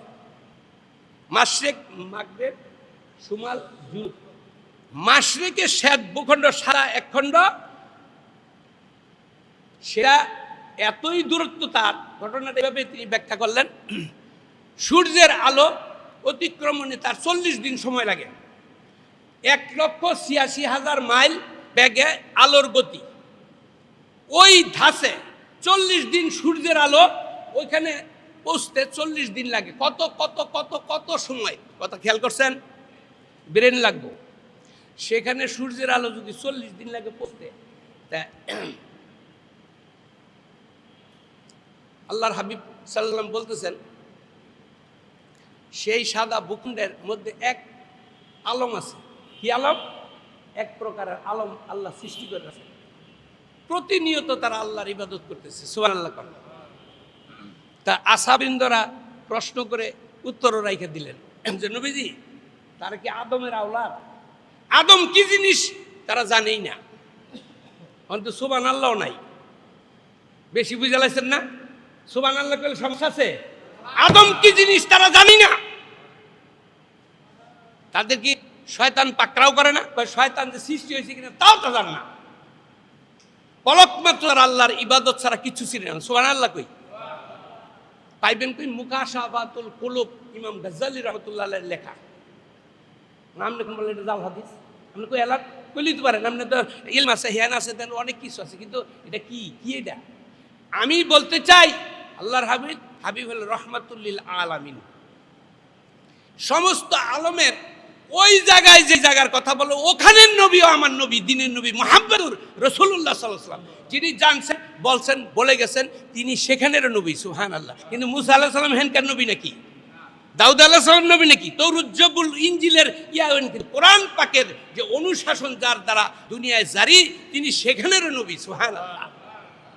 মাশরিক, মাগরিব, শুমাল, জুনুব। মাশরিকে শ্বেত ভূখণ্ড সারা এক খণ্ড, সেটা এতই দূরত্ব তার, ঘটনাটা এভাবে তিনি ব্যাখ্যা করলেন, সূর্যের আলো অতিক্রমণে তার 40 দিন সময় লাগে, 1,86,000 মাইল বেগে আলোর গতি। ওই ধাসে 40 দিন সূর্যের আলো ওইখানে পৌঁছতে 40 দিন লাগে। কত কত কত কত সময়, কথা খেয়াল করছেন? ব্রেন লাগবো। সেখানে সূর্যের আলো যদি 40 দিন লাগে পৌঁছতে, তা আল্লাহর হাবিব সাল্লাল্লাহু আলাইহি ওয়াসাল্লাম বলতেছেন, সেই সাদা ভূখণ্ডের মধ্যে এক আলম আছে। কি আলম? এক প্রকারের আলম আল্লাহ সৃষ্টি করে আছে। প্রতিনিয়ত তারা আল্লাহর ইবাদত করতেছে। সুবহানাল্লাহ। তা আসহাবিন্দরা প্রশ্ন করে উত্তরও রাইখে দিলেন যে নবীজি, তারা কি আদমের আওলাদ? আদম কি জিনিস তারা জানেই না, অন্ত সুবহানাল্লাহ নাই। বেশি বুঝালাইছেন না? সুবহানাল্লাহ কইলে সমস্যা আছে? আদম কি জিনিস তারা জানি না। তাদের কি শয়তান পাকড়াও করে না? শয়তান যে সৃষ্টি হয়েছে কিনা তাও তো জানে না। পলক মাত্র আল্লাহর ইবাদত ছাড়া কিছু ছিল না। সুবহানাল্লাহ কই পাইবেন কই? মুকাশাফাতুল কুলুব, ইমাম গাজ্জালি রাহমাতুল্লাহ আলাইহির লেখা। নাম লিখুন বলে এটা জাল হাদিস। আপনি কই এলাক কইলি তো পারেন, আপনি তো ইলম আছে, হিয়ান আছে, দেন অনেক কিছু আছে, কিন্তু এটা কি এটা? আমি বলতে চাই আল্লাহর হাবিব হল রহমাতুল লিল আলামিন। সমস্ত আলমের ওই জায়গায় যে জায়গার কথা বলো, ওখানের নবীও আমার নবী, দিনের নবী মুহাম্মদুর রাসূলুল্লাহ সাল্লাল্লাহু আলাইহি ওয়াসাল্লাম, যিনি জানছেন, বলছেন, বলে গেছেন, তিনি সেখানেরও নবী। সুবহানাল্লাহ। কিন্তু মুসা আলাইহিস সালাম হেনকার নবী নাকি? দাউদ আলাইহিস সালাম নবী নাকি? তৌরাত, জবুল, ইনজিলের কোরআন পাকের যে অনুশাসন যার দ্বারা দুনিয়ায় জারি, তিনি সেখানেরও নবী। সুবহানাল্লাহ।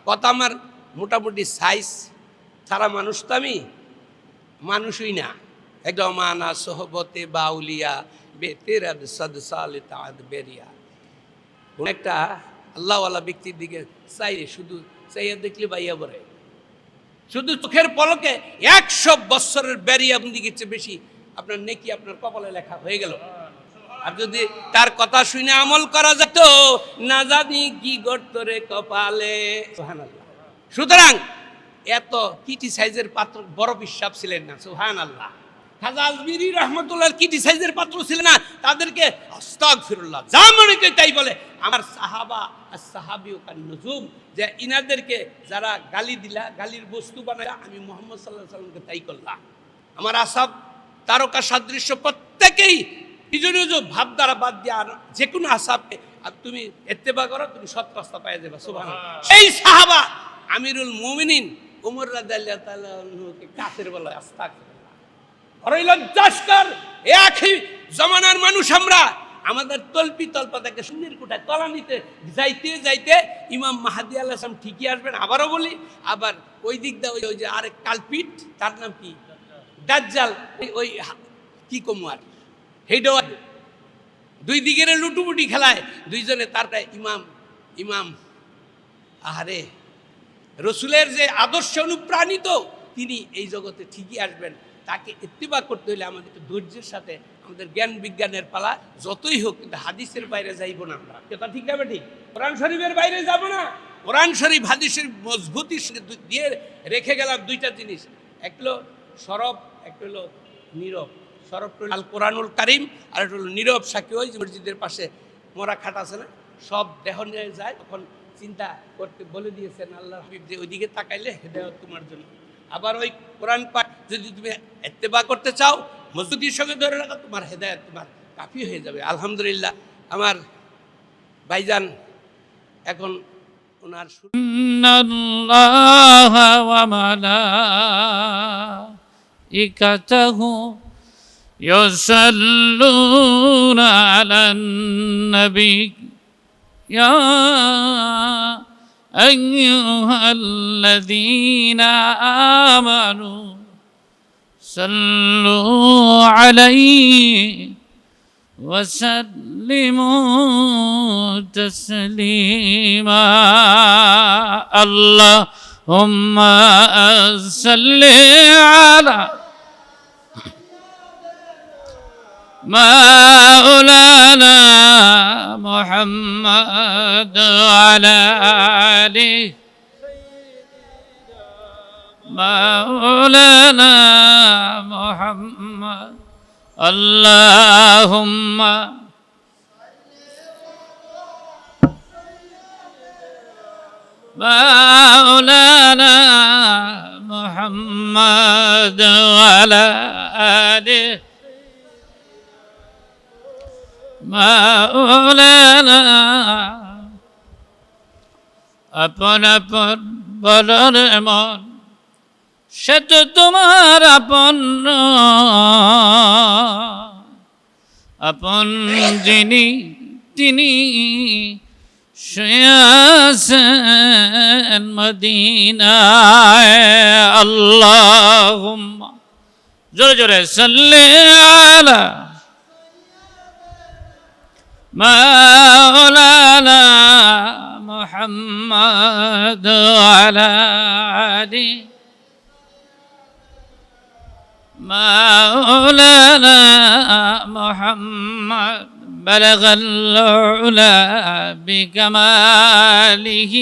কথা আমার মোটামুটি সাইজ সারা মানুষ তো আমি মানুষই না। একদম মানা সোহবতে বাউলিয়া বেতেরাদ সদসালে তাদ বেরিয়া। কোন একটা আল্লাহওয়ালা ব্যক্তির দিকে চাইলে শুধু চাইয়া দেখলে বাইয়া বলে, শুধু চোখের পলকে 100 বৎসরের বেরিয়া দিকে চেয়ে বেশি আপনার নেকি আপনার কপালে লেখা হয়ে গেল। আর যদি তার কথা শুনে আমল করা যেত, না জানি কি গর্তরে কপালে। সুবহানাল্লাহ। সুতরাং এত কিটি সাইজের পাত্র বড় পিসাব ছিলেন না। সুবহানাল্লাহ। খাজা আজমিরি রহমতুল্লাহর কিটি সাইজের পাত্র ছিলেন না। তাদেরকে আস্তাগফিরুল্লাহ যা মনে করে তাই বলে। আমার সাহাবা আর সাহাবিও কান নজুম, যে ইনাদেরকে যারা গালি দিলা, গালির বস্তু বানায়, আমি মুহাম্মদ সাল্লাল্লাহু আলাইহি ওয়াসাল্লামকে তাই করলাম। আমার আসাব তারকা সাদৃশ্য প্রত্যেকেই নিজ নিজ ভাব দ্বারা বাদ দিয়ে আর যে কোনো আসাবকে আর তুমি ইত্তেবা করো, তুমি সৎ রাস্তা পাইয়া যাবে। সুবহানাল্লাহ। সেই সাহাবা আমিরুল মুমিনিন ওমর রাদিয়াল্লাহু তাআলা আনহুকে কাফের বলে। আস্তাগফিরুল্লাহ। বড়ই লজ্জাস্কর। একই জমানার মানুষ আমরা। আমাদের তলপি তলপা থেকে সুন্নির কোঠায় তলানিতে যাইতে যাইতে ইমাম মাহদি আলাইহিস সালাম ঠিকই আসবেন। আবারও বলি, আবার ওই দিক দা ওই যে আরেক কালপিট, তার নাম কি? দাজ্জাল। ওই কি কমুয়ার হেডো, দুই দিকের লুটুপুটি খেলায় দুইজনে। তারটা ইমাম আহারে রসুলের যে আদর্শ অনুপ্রাণিত, তিনি এই জগতে ঠিকই আসবেন। তাকে ইত্তিবা করতে হলে আমাদের ধৈর্যের সাথে, আমাদের জ্ঞান বিজ্ঞানের পালা যতই হোক, কিন্তু হাদিসের বাইরে যাইব না আমরা। কথা ঠিক হবে? ঠিক। কোরআন শরীফের বাইরে যাব না। কোরআন শরীফ হাদিসের মজবুতি দিয়ে রেখে গেলাম দুইটা জিনিস, একটা হলো সরব, একটা হলো নীরব। সরব আল কোরআনুল কারিম, আর একটা হলো নীরব সাক্ষী। ওই মসজিদের পাশে মোরা খাট আছে না, সব দেহ নিয়ে যায়, তখন চিন্তা করতে বলে দিয়েছেন আল্লাহ হাবিব যে ওইদিকে তাকাইলে হেদায়েত তোমার জন্য। আবার ওই কোরআন পাক যদি তুমি ইত্তেবা করতে চাও, মজবুতির সঙ্গে ধরে রাখো, তোমার হেদায়েত তোমার কাফি হয়ে যাবে। আলহামদুলিল্লাহ। আমার ভাইজান এখন ওনার ইন্নাল্লাহ ওয়া মালাইকাতাহু ইউসাল্লুনা আলান নবী ইয়া আইয়ুহাল্লাযীনা আমানু সাল্লু আলাইহি وسلموا تسليما اللهم صل على مولانا محمد وعلى آله مولانا محمد اللهم مولانا محمد وعلى آله مولانا আপন আপন বলর মন সে তো তোমার আপন আপন যিনি তিনি শুয়ে আছেন মদিনায় আল্লাহুম্মা জোরে জোরে সাল্লি আলা মাওলানা মুহাম্মদ ওয়ালা আলি مولانا محمد بلغ العلا بكماله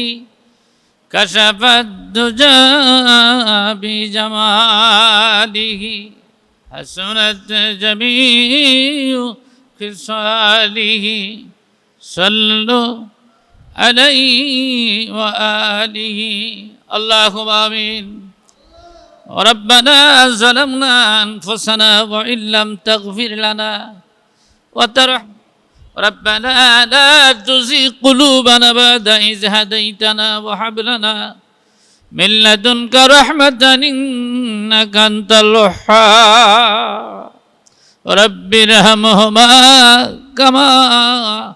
كشف الدجى بجماله حسنت جميع خصاله صلوا عليه وآله اللهم آمين ربنا ظلمنا أنفسنا وإن لم تغفر لنا وترحم ربنا لا تزغ قلوبنا بعد إذ هديتنا وهب لنا من لدنك رحمة إنك أنت الوهاب رب ارحمهما كما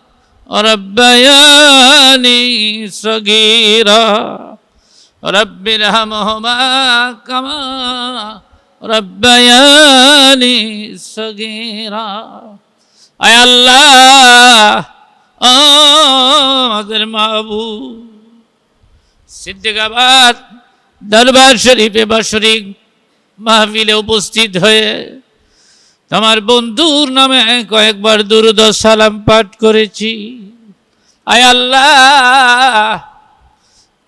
ربياني صغيرا رب ارحمهما كما ربياني صغيرا আয় আল্লাহ আমাদের মাহবুব সিদ্দিকাবাদ দরবার শরীফে বাৎসরিক মাহফিলে উপস্থিত হয়ে তোমার বন্ধুর নামে কয়েকবার দুরূদ ও সালাম পাঠ করেছি আয় আল্লাহ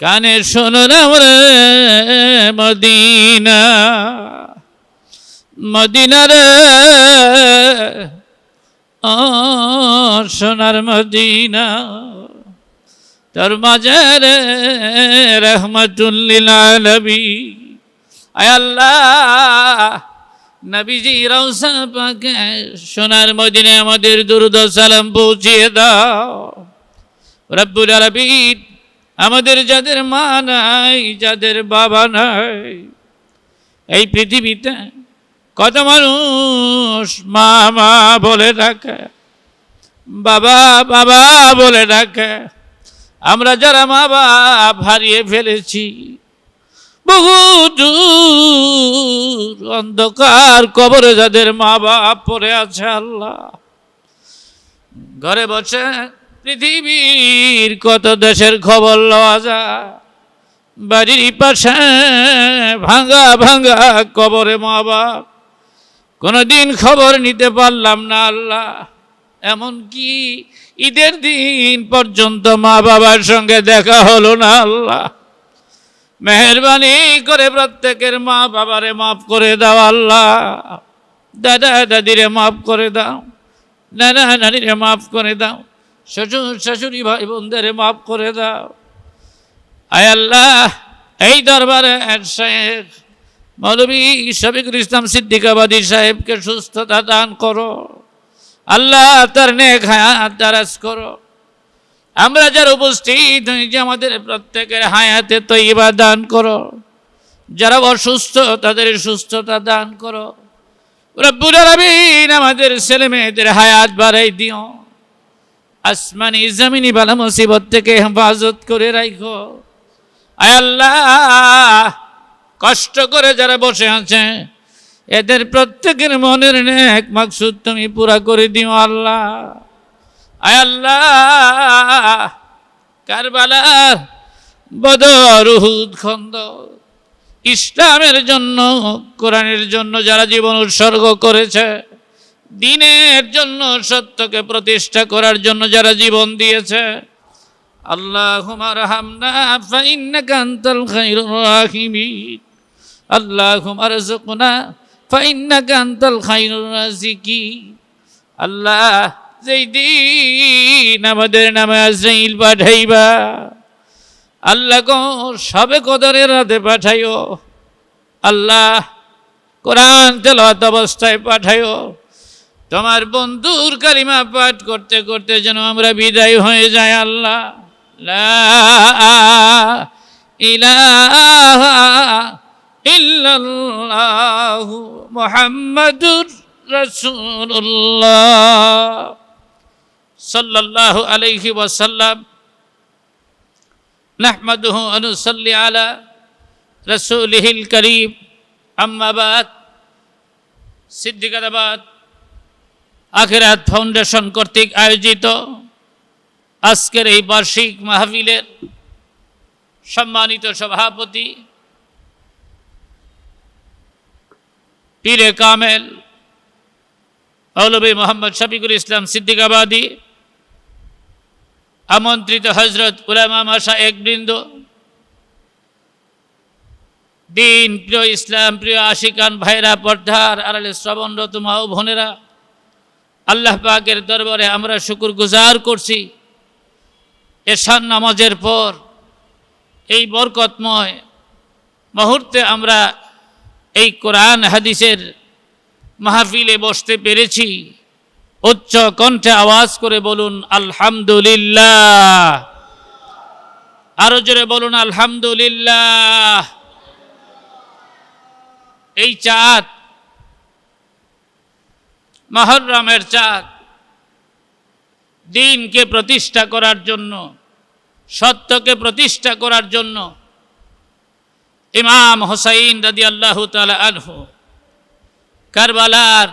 কানে শোনো না রে মদিনা মদিনা রে ও সোনার মদিনা তোর মাঝে রে রহমাতুল লিল আলামিন আয় আল্লাহ নবীজি রওজা পাকে সোনার মদিনায় আমাদের দুরূদ ও সালাম পৌঁছিয়ে দাও রব্বুল আলামিন আমাদের যাদের মা নাই যাদের বাবা নাই এই পৃথিবীতে কত মানুষ মা মা বলে ডাকে বাবা বাবা বলে ডাকে আমরা যারা মা বাপ হারিয়ে ফেলেছি বহু দূর অন্ধকার কবরে যাদের মা বাপ পড়ে আছে আল্লাহ ঘরে বসে পৃথিবীর কত দেশের খবর লওয়া যায় বাড়ির পাশে ভাঙা ভাঙা কবরে মা বাপ কোনোদিন খবর নিতে পারলাম না আল্লাহ এমনকি ঈদের দিন পর্যন্ত মা বাবার সঙ্গে দেখা হলো না আল্লাহ মেহেরবানি করে প্রত্যেকের মা বাবারে মাফ করে দাও আল্লাহ দাদা দাদিরে মাফ করে দাও নানা নানিরে মাফ করে দাও শ্বশুর শাশুড়ি ভাই বোনদের মাফ করে দাও আয় আল্লাহ এই দরবারে শেখ মৌলভী শফিকুল ইসলাম সিদ্দিকাবাদী সাহেবকে সুস্থতা দান করো আল্লাহ তার নেক হায়াত দারাজ করো আমরা যারা উপস্থিত হয়েছি আমাদের প্রত্যেকের হায়াতে তয়্যিবা দান করো যারা অসুস্থ তাদের সুস্থতা দান করো রব্বুল আলামিন আমাদের ছেলে মেয়েদের হায়াত বাড়াই দিও আসমানি জমিনি বালা মুসিবত থেকে হেফাজত করে রাখো আয় আল্লাহ কষ্ট করে যারা বসে আছে এদের প্রত্যেকের মনের নেক মাকসুদ তুমি পুরা করে দিও আল্লাহ আয় আল্লাহ কারবালার বদর উহুদ খন্দক ইসলামের জন্য কোরআনের জন্য যারা জীবন উৎসর্গ করেছে দ্বীনের জন্য সত্যকে প্রতিষ্ঠা করার জন্য যারা জীবন দিয়েছে আল্লাহুম্মা রহমনা ফাইন্নাকা আনতাল খায়রুর রাহিমিন আল্লাহুম্মা রযুকনা ফাইন্নাকা আনতাল খায়রুর রাযিকিন আল্লাহ যেই দিন আমাদের নামে আজরাইল পাঠাইবা আল্লাহ গো সবে কদরের রাতে পাঠাইও আল্লাহ কোরআন তেলাওয়াত অবস্থায় পাঠাইও। তোমার বন্ধুর কালিমা পাঠ করতে করতে যেন আমরা বিদায় হয়ে যাই। আল্লাহ লা ইলাহা ইল্লাল্লাহু মুহাম্মাদুর রাসূলুল্লাহ সাল্লাল্লাহু আলাইহি ওয়াসাল্লাম। নাহমাদুহু ওয়া নুসাল্লি আলা রাসূলিহিল কারীম। আম্মা বাদ। সিদ্দিকাবাদ আখিরাত ফাউন্ডেশন কর্তৃক আয়োজিত আজকের এই বার্ষিক মাহফিলের সম্মানিত সভাপতি পীরে কামেল মৌলভী মোহাম্মদ শফিকুল ইসলাম সিদ্দিকাবাদী, আমন্ত্রিত হজরত উলামা মাশায়েখ বৃন্দ, দিন প্রিয় ইসলাম প্রিয় আশিকান ভাইরা, পর্দার আড়ালে শ্রবণরত মা ও বোনেরা, আল্লাহ পাকের দরবারে আমরা শুকর গুজার করছি। এশার নামাজের পর এই বরকতময় মুহূর্তে আমরা এই কোরআন হাদিসের মাহফিলে বসতে পেরেছি। উচ্চ কণ্ঠে আওয়াজ করে বলুন আলহামদুলিল্লাহ। আরো জোরে বলুন আলহামদুলিল্লাহ। এই চাঁদ, মুহররমের চাঁদ, দ্বীনকে প্রতিষ্ঠা করার জন্য, সত্যকে প্রতিষ্ঠা করার জন্য ইমাম হুসাইন রাদিয়াল্লাহু তাআলা আনহু কারবালার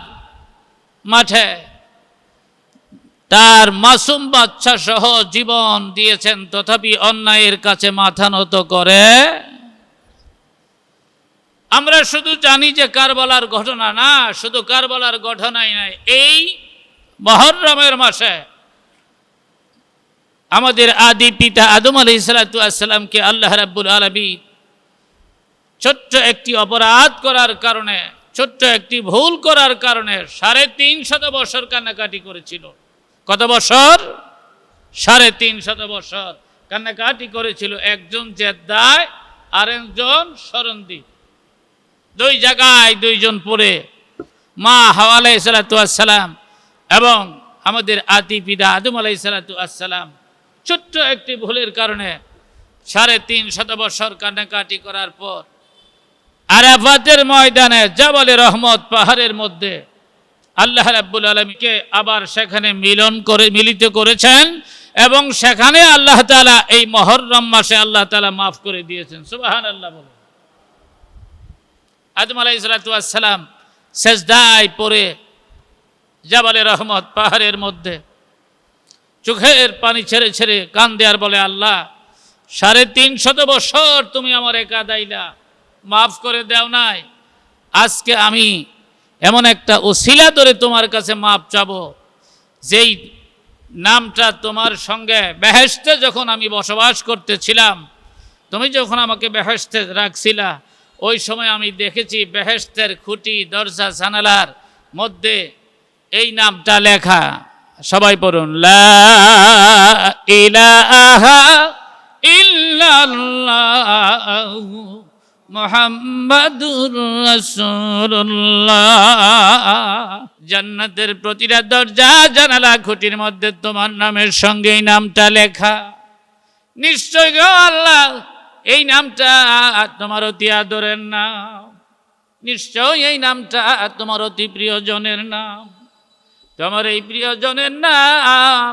মাঠে তার মাসুম বাচ্চা সহ জীবন দিয়েছেন, তথাপি অন্যায়ের কাছে মাথা নত করে। আমরা শুধু জানি যে কারবালার ঘটনা, না, শুধু কারবালার ঘটনাই নাই, এই মুহররমের মাসে আমাদের আদি পিতা আদম আলাইহিস সালাতু ওয়াস সালামকে আল্লাহ রাব্বুল আলামিন ছোট্ট একটি অপরাধ করার কারণে, ছোট্ট একটি ভুল করার কারণে 350 বছর কান্নাকাটি করেছিল। কত বছর? 350 বছর কান্নাকাটি করেছিল। একজন জেদ্দায় আর একজন শরণদ্বীপ, দুই জায়গায় দুইজন পড়ে মা হাওয়া আলাইহিস সালাতু ওয়াস সালাম এবং আমাদের আদি পিতা আদম আলাইহিস সালাতু ওয়াস সালাম ছোট্ট একটি ভুলের কারণে 350 বছর কান্নাকাটি করার পর আরাফাতের ময়দানে জাবালে রহমত পাহাড়ের মধ্যে আল্লাহ রাব্বুল আলামিনকে আবার সেখানে মিলিত করেছেন এবং সেখানে আল্লাহ তাআলা এই মুহররম মাসে আল্লাহ তাআলা মাফ করে দিয়েছেন। সুবহানাল্লাহ বলে। আদম আলাইহিস সালাতু ওয়াস সালাম সেজদায় পড়ে জাবালে রহমত পাহাড়ের মধ্যে চোখের পানি ছেড়ে ছেড়ে কান্দে আর বলে, আল্লাহ 350 বছর তুমি আমারে কাঁদাইলা, মাফ করে দাও নাই। আজকে আমি এমন একটা ওসিলা ধরে তোমার কাছে মাপ চাবো, যেই নামটা তোমার সঙ্গে বেহেশতে যখন আমি বসবাস করতেছিলাম, তুমি যখন আমাকে বেহেশতে রাখছিলা, ওই সময় আমি দেখেছি বেহেশতের খুঁটি দরজা জানালার মধ্যে এই নামটা লেখা। সবাই পড়ুন, লা ইলাহা ইল্লাল্লাহু মুহাম্মাদুর রাসূলুল্লাহ। জান্নাতের প্রতিটা দরজা জানালা খুঁটির মধ্যে তোমার নামের সঙ্গে এই নামটা লেখা। নিশ্চয় গো আল্লাহ, এই নামটা তোমার অতি আদরের নাম, নিশ্চয় এই নামটা তোমার অতি প্রিয়জনের নাম। তোমার এই প্রিয়জনের নাম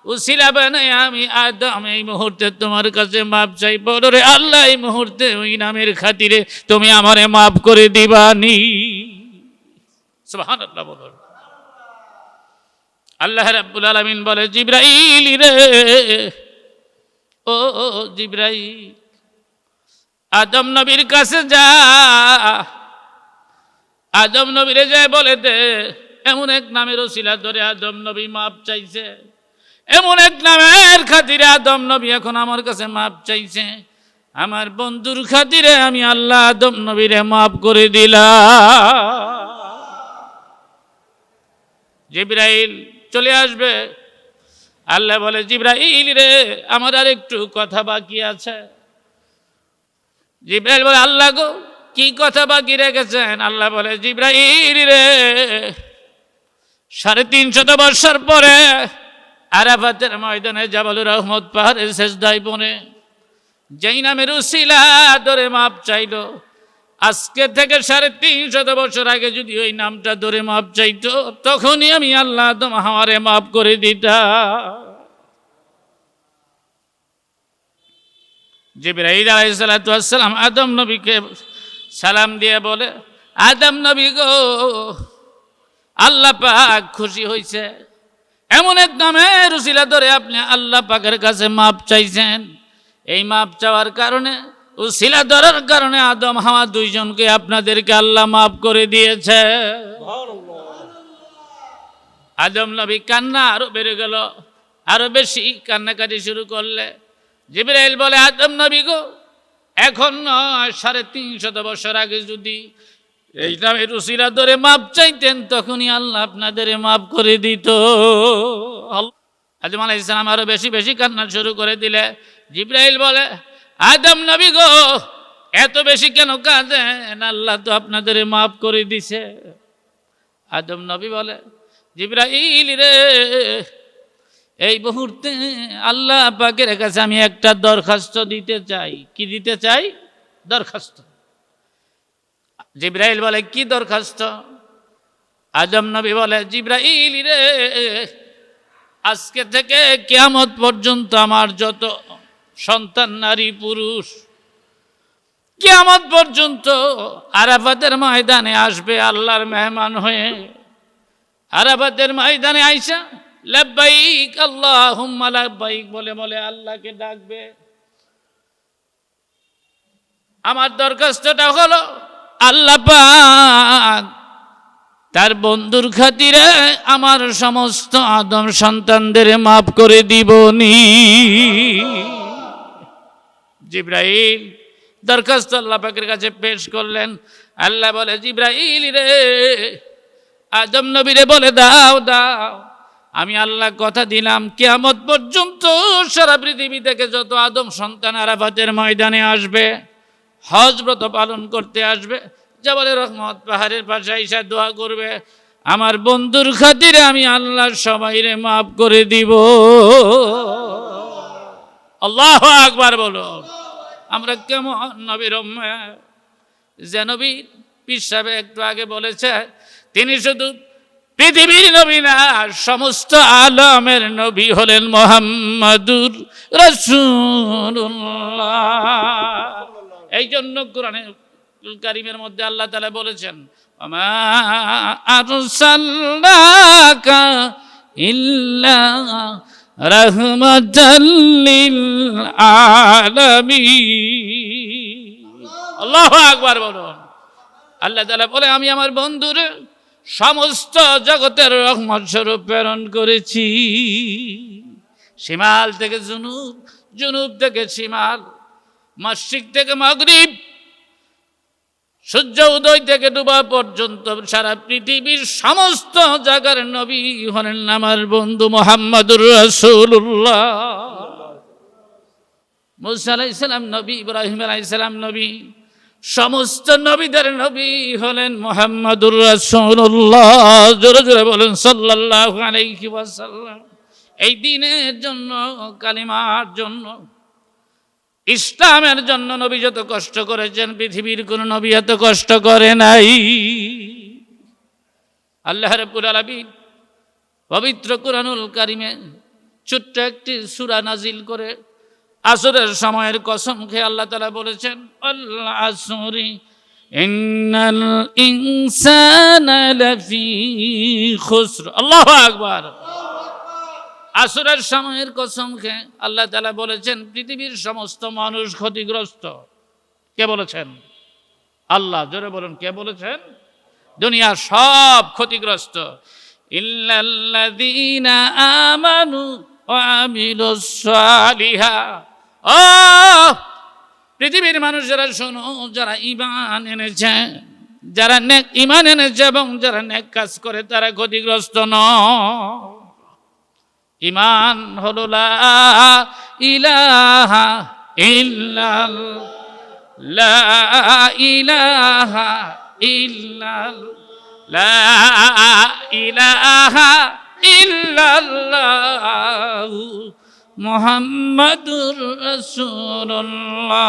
উসিলা বানায় আমি আদম এই মুহূর্তে তোমার কাছে মাপ চাই। বলো রে আল্লাহ, এই মুহূর্তে ওই নামের খাতিরে তুমি আমারে মাফ করে দিবানি। সুবহানাল্লাহ বলো। আল্লাহ রাব্বুল আলামিন বলে, জিবরাইল রে, ও জিবরাইল, আদম নবীর কাছে যা, আদম নবীরে যায় বলে দে, এমন এক নামের ওসিলা ধরে আদম নবী মাপ চাইছে, এমন এক নামের খাতিরে আদম নবী এখন আমার কাছে মাপ চাইছে। আমার বন্ধুর খাতিরে আমি আল্লাহ আদম নবীরে মাফ করে দিলাম। জিবরাইল চলে আসবে। আল্লাহ বলে, জিবরাইল রে, আমার আর একটু কথা বাকি আছে। জিবরাইল বলে, আল্লাহ গো, কি কথা বাকি রেখেছেন? আল্লাহ বলে, জিবরাইল রে, 350 বছর পরে আরাফাতের ময়দানে জাবালুর রহমত পাহাড়ে সেজদায় পড়ে যেই নামের উসিলা ধরে মাপ চাইলো, আজকে থেকে 350 বছর আগে যদি ওই নামটা ধরে মাপ চাইতো, তখনই আমি আল্লাহ আদম হাওয়ারে মাফ করে দিতাম। জিবরাইল আলাইহিস সালাতু ওয়াস সালাম আদম নবীকে সালাম দিয়ে বলে, আদম নবী গো, আল্লাহ পাক খুশি হয়েছে, এমন এক নামের উসিলা ধরে আপনি আল্লাহ পাকের কাছে মাপ চাইছেন। এই মাপ চাওয়ার কারণে, উসিলা ধরার কারণে আদম হাওয়া দুইজনকে আপনাদেরকে আল্লাহ মাফ করে দিয়েছে। আদম নবী কান্না আরো বেড়ে গেল, আরো বেশি কান্নাকাটি শুরু করলে। জিবরাইল বলে, আদম নবী গো, এখন নয়, 350 বছর আগে যদি এই নামের উসিলা ধরে মাপ চাইতেন, তখনই আল্লাহ আপনাদের মাফ করে দিত। আদম আলাইহিস সালাম আরো বেশি বেশি কান্না শুরু করে দিলে। জিবরাইল বলে, আদম নবী গো, এত বেশি কেন কাঁদেন? আল্লাহ তো আপনাদের মাফ করে দিছে। আদম নবী বলে, জিবরাইল রে, এই মুহূর্তে আল্লাহ পাকের কাছে আমি একটা দরখাস্ত দিতে চাই। কি দিতে চাই? দরখাস্ত। জিবরাইল বলে, কি দরখাস্ত? আদম নবী বলে, জিবরাইল রে, আজকে থেকে কিয়ামত পর্যন্ত আমার যত সন্তান, নারী পুরুষ, কিয়ামত পর্যন্ত আরাফাতের ময়দানে আসবে আল্লাহর মেহমান হয়ে। আরাফাতের ময়দানে আইসা লাব্বাইক আল্লাহুম্মা লাব্বাইক বলে বলে আল্লাহকে ডাকবে। আমার দরখাস্তটা হলো, আল্লাহ পাক তার বন্ধুর খাতিরে আমার সমস্ত আদম সন্তানদের মাফ করে দিবনি। জিবরাইল দরখাস্ত আল্লাহ পাকের কাছে পেশ করলেন। আল্লাহ বলে, জিবরাইল রে, আদম নবীরে বলে দাও দাও, আমি আল্লাহ কথা দিলাম, কিয়ামত পর্যন্ত সারা পৃথিবী থেকে যত আদম সন্তান আরাফাতের ময়দানে আসবে, হজ ব্রত পালন করতে আসবে, জাবালে রহমত পাহাড়ের পাশে আইসা দোয়া করবে, আমার বন্ধুর খাতিরে আমি আল্লাহ সবাইরে মাফ করে দিব। আল্লাহু আকবার বলো। আমরা কেমন নবীর উম্মত? যে নবী পীর সাহেব একটু আগে বলেছে, তিনি শুধু পৃথিবীর নবী না, সমস্ত আলমের নবী হলেন মুহাম্মাদুর রাসূলুল্লাহ। এই জন্য কোরআনে কারীমের মধ্যে আল্লাহ তাআলা বলেছেন, ওমা আরসালনাকা ইল্লা রাহমাতাল লিল আলামিন। আল্লাহু আকবার বলুন। আল্লাহ তাআলা বলে, আমি আমার বন্ধুরে সমস্ত জগতের রহমত স্বরূপ প্রেরণ করেছি। শিমাল থেকে জুনুব, জুনুব থেকে শিমাল, মাশরিক থেকে মাগরিব, সূর্য উদয় থেকে ডুবা পর্যন্ত সারা পৃথিবীর সমস্ত জায়গার নবী হলেন আমার বন্ধু মুহাম্মদুর রাসূলুল্লাহ। মুসা আলাইহিস সালাম নবী, ইব্রাহিম আলাইহিস সালাম নবী, সমস্ত নবীদের নবী হলেন মুহাম্মদুর রাসূলুল্লাহ। জোরে জোরে বলেন সাল্লাল্লাহু আলাইহি ওয়াসাল্লাম। এই দিনের জন্য, কালিমার জন্য, ইসলামের জন্য নবী যত কষ্ট করেছেন, পৃথিবীর কোন নবী এত কষ্ট করে নাই। আল্লাহ রাব্বুল আলামিন পবিত্র কুরআনুল কারীমে ছোট্ট একটি সূরা নাজিল করে আসরের সময়ের কসম খেয়ে আল্লাহ তাআলা বলেছেন, আল আসরি ইন্নাল ইনসানা লাফি খুসর। আল্লাহু আকবার। আসরের সময়ের কসম খেয়ে আল্লাহ তাআলা বলেছেন, পৃথিবীর সমস্ত মানুষ ক্ষতিগ্রস্ত। কে বলেছেন? আল্লাহ। জোরে বলুন, কে বলেছেন? দুনিয়ার সব ক্ষতিগ্রস্ত। ইল্লাল্লাযীনা আমানু ওয়া আমিলুস সালিহাত। ও পৃথিবীর মানুষেরা শোনো, যারা ঈমান এনেছে, যারা নেক ঈমান এনেছে এবং যারা নেক কাজ করে, তারা ক্ষতিগ্রস্ত নয়। ঈমান হলো লা ইলাহা ইল্লাল্লাহ, লা ইলাহা ইল্লাল্লাহ লা ইলাহা ইল্লাল্লাহ মুহাম্মাদুর রাসূলুল্লাহ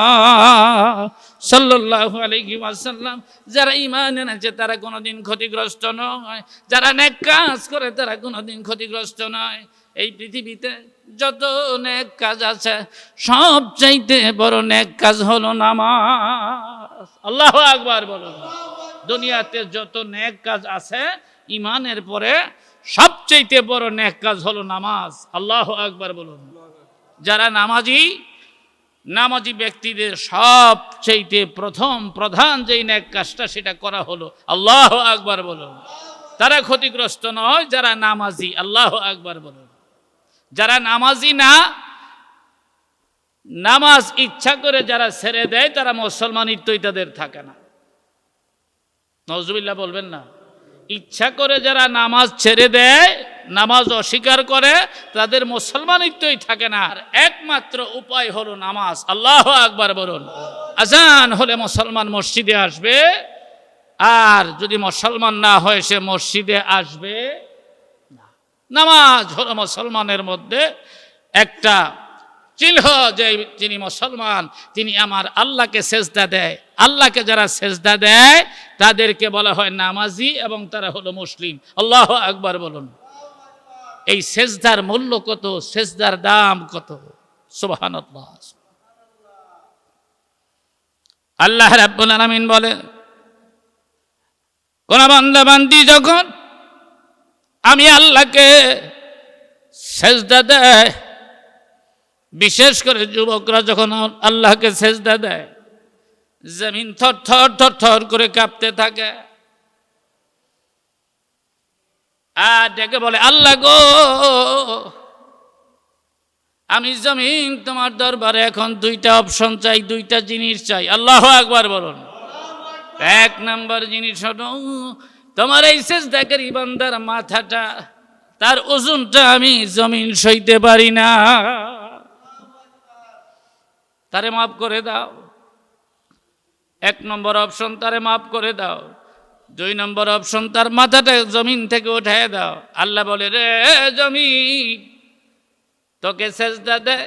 সাল্লাল্লাহু আলাইহি ওয়াসাল্লাম। যারা ঈমান এনেছে তারা কোনোদিন ক্ষতিগ্রস্ত নয়, যারা নেক কাজ করে তারা কোনোদিন ক্ষতিগ্রস্ত নয়। এই পৃথিবীতে যত নেক কাজ আছে সবচাইতে বড় নেক কাজ হলো নামাজ। আল্লাহু আকবার বলুন। দুনিয়াতে যত নেক কাজ আছে ঈমানের পরে সবচাইতে বড় নেক কাজ হলো নামাজ। আল্লাহু আকবার বলুন। যারা নামাজি ব্যক্তিদের সবচাইতে প্রধান যেই নেক কাজটা সেটা করা হলো আল্লাহু আকবার বলুন। তারা ক্ষতিগ্রস্ত নয় যারা নামাজি। আল্লাহু আকবার বলুন। যারা নামাজি না, নামাজ ইচ্ছা করে যারা ছেড়ে দেয় তারা মুসলমানিত্বই তাদের থাকে না। নওজুবিল্লাহ বলবেন না। ইচ্ছা করে যারা নামাজ ছেড়ে দেয়, নামাজ অস্বীকার করে, তাদের মুসলমানিত্বই থাকে না। আর একমাত্র উপায় হলো নামাজ। আল্লাহু আকবার বলুন। আজান হলে মুসলমান মসজিদে আসবে, আর যদি মুসলমান না হয় সে মসজিদে আসবে না। নামাজ হলো মুসলমানের মধ্যে একটা চিহ্ন যে যিনি মুসলমান তিনি আমার আল্লাহকে সেজদা দেয়। আল্লাহকে যারা সেজদা দেয় তাদেরকে বলা হয় নামাজি এবং তারা হলো মুসলিম। আল্লাহু আকবার বলুন। এই সেজদার মূল্য কত, সেজদার দাম কত! সুবহানাল্লাহ। আল্লাহ রাব্বুল আলামিন বলে, কোন বান্দা বান্দি যখন আমি আল্লাহকে সেজদা দেয়, বিশেষ করে যুবকরা যখন আল্লাহকে সেজদা দেয়, জমিন থরথর থরথর করে কাঁপতে থাকে, আর ডেকে বলে আল্লাহ গো, আমি জমিন তোমার দরবারে এখন দুইটা অপশন চাই, দুইটা জিনিস চাই। আল্লাহু আকবার বলুন। এক নাম্বার জিনিস হলো তোমার এই সেজদাকারী বান্দার মাথাটা, তার ওজনটা আমি জমিন সইতে পারি না, তারে মাফ করে দাও। এক নম্বর অপশন, তারে মাফ করে দাও। দুই নম্বর অপশন, তার মাথাটা জমিন থেকে উঠায় দাও। আল্লাহ বলে, রে জমিন, তোকে সেজদা দে,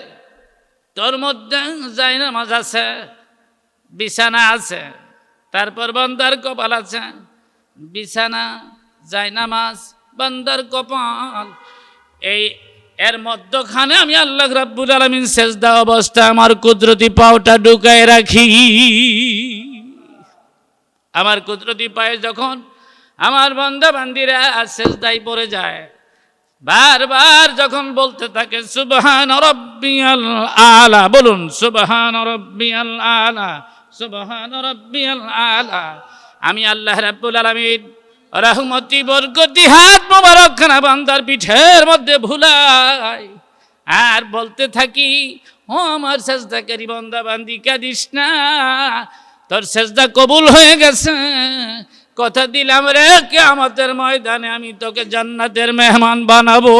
তোর মধ্যে জায়নামাজ আছে, বিছানা আছে, তারপর বান্দার কপাল আছে, বিছানা, জায়নামাজ, বান্দার কপাল, এর মধ্যখানে আমি আল্লাহ রাব্বুল আলামিন সেজদা অবস্থা আমার কুদরতি পাওটা ঢুকায় রাখি। আমার কুদরতি পায়ে যখন আমার বান্দা বান্দিরা সেজদায় পড়ে যায়, বারবার যখন বলতে থাকে সুবহান রাব্বিয়াল আলা, বলুন সুবহান রাব্বিয়াল আলা, সুবহান রাব্বিয়াল আলা, আমি আল্লাহ রাব্বুল আলামিন রহমতি বরকতি হাত মোবারক খানা বান্দার পিঠের মধ্যে ভুলাই আর বলতে থাকি, ও আমার সেজদাকারী বান্দা বান্দি, কাঁদিস না, তোর সেজদা কবুল হয়ে গেছে। কথা দিলাম রে, কিয়ামতের ময়দানে আমি তোকে জান্নাতের মেহমান বানাবো।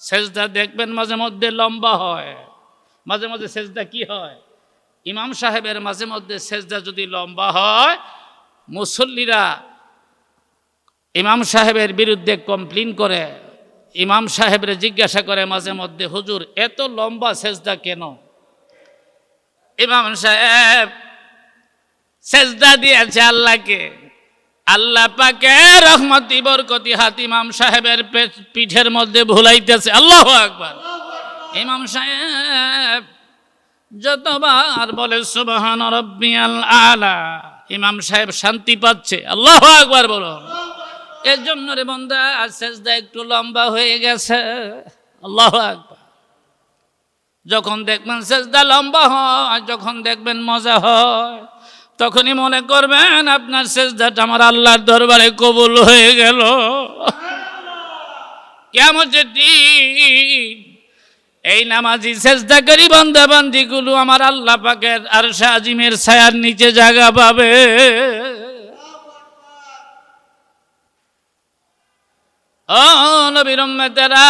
সেজদা দেখবেন মাঝে মধ্যে লম্বা হয়, মাঝে মাঝে সেজদা কি হয়, ইমাম সাহেবের মাঝে মধ্যে সেজদা যদি লম্বা হয়, মুসল্লিরা ইমাম সাহেবের বিরুদ্ধে কমপ্লেন করে, ইমাম সাহেবরে জিজ্ঞাসা করে মাঝে মধ্যে, হুজুর এত লম্বা সেজদা কেন? ইমাম সাহেব সেজদা দিয়েছে আল্লাহকে, আল্লাহ পাকে রহমতি বরকতি হাত ইমাম সাহেবের পিঠের মধ্যে ভুলাইতেছে। আল্লাহু আকবার। ইমাম সাহেব যতবার বলে সুবহান রাব্বিয়াল আলা, ইমাম সাহেব শান্তি পাচ্ছে। আল্লাহু আকবার বলুন। এর জন্য রে বান্দা সেজদা একটু লম্বা হয়ে গেছে। আল্লাহু আকবার। যখন দেখবেন সেজদা লম্বা হয়, যখন দেখবেন মজা হয়, তখনই মনে করবেন আপনার সেজদাটা আমার আল্লাহর দরবারে কবুল হয়ে গেল। কিয়ামতের দিন এই নামাজি সেজদাকারী বান্দা বান্দিগুলো আমার আল্লাহ পাকের আরশ আজিমের ছায়ার নিচে জায়গা পাবে। ও নবীর উম্মতেরা,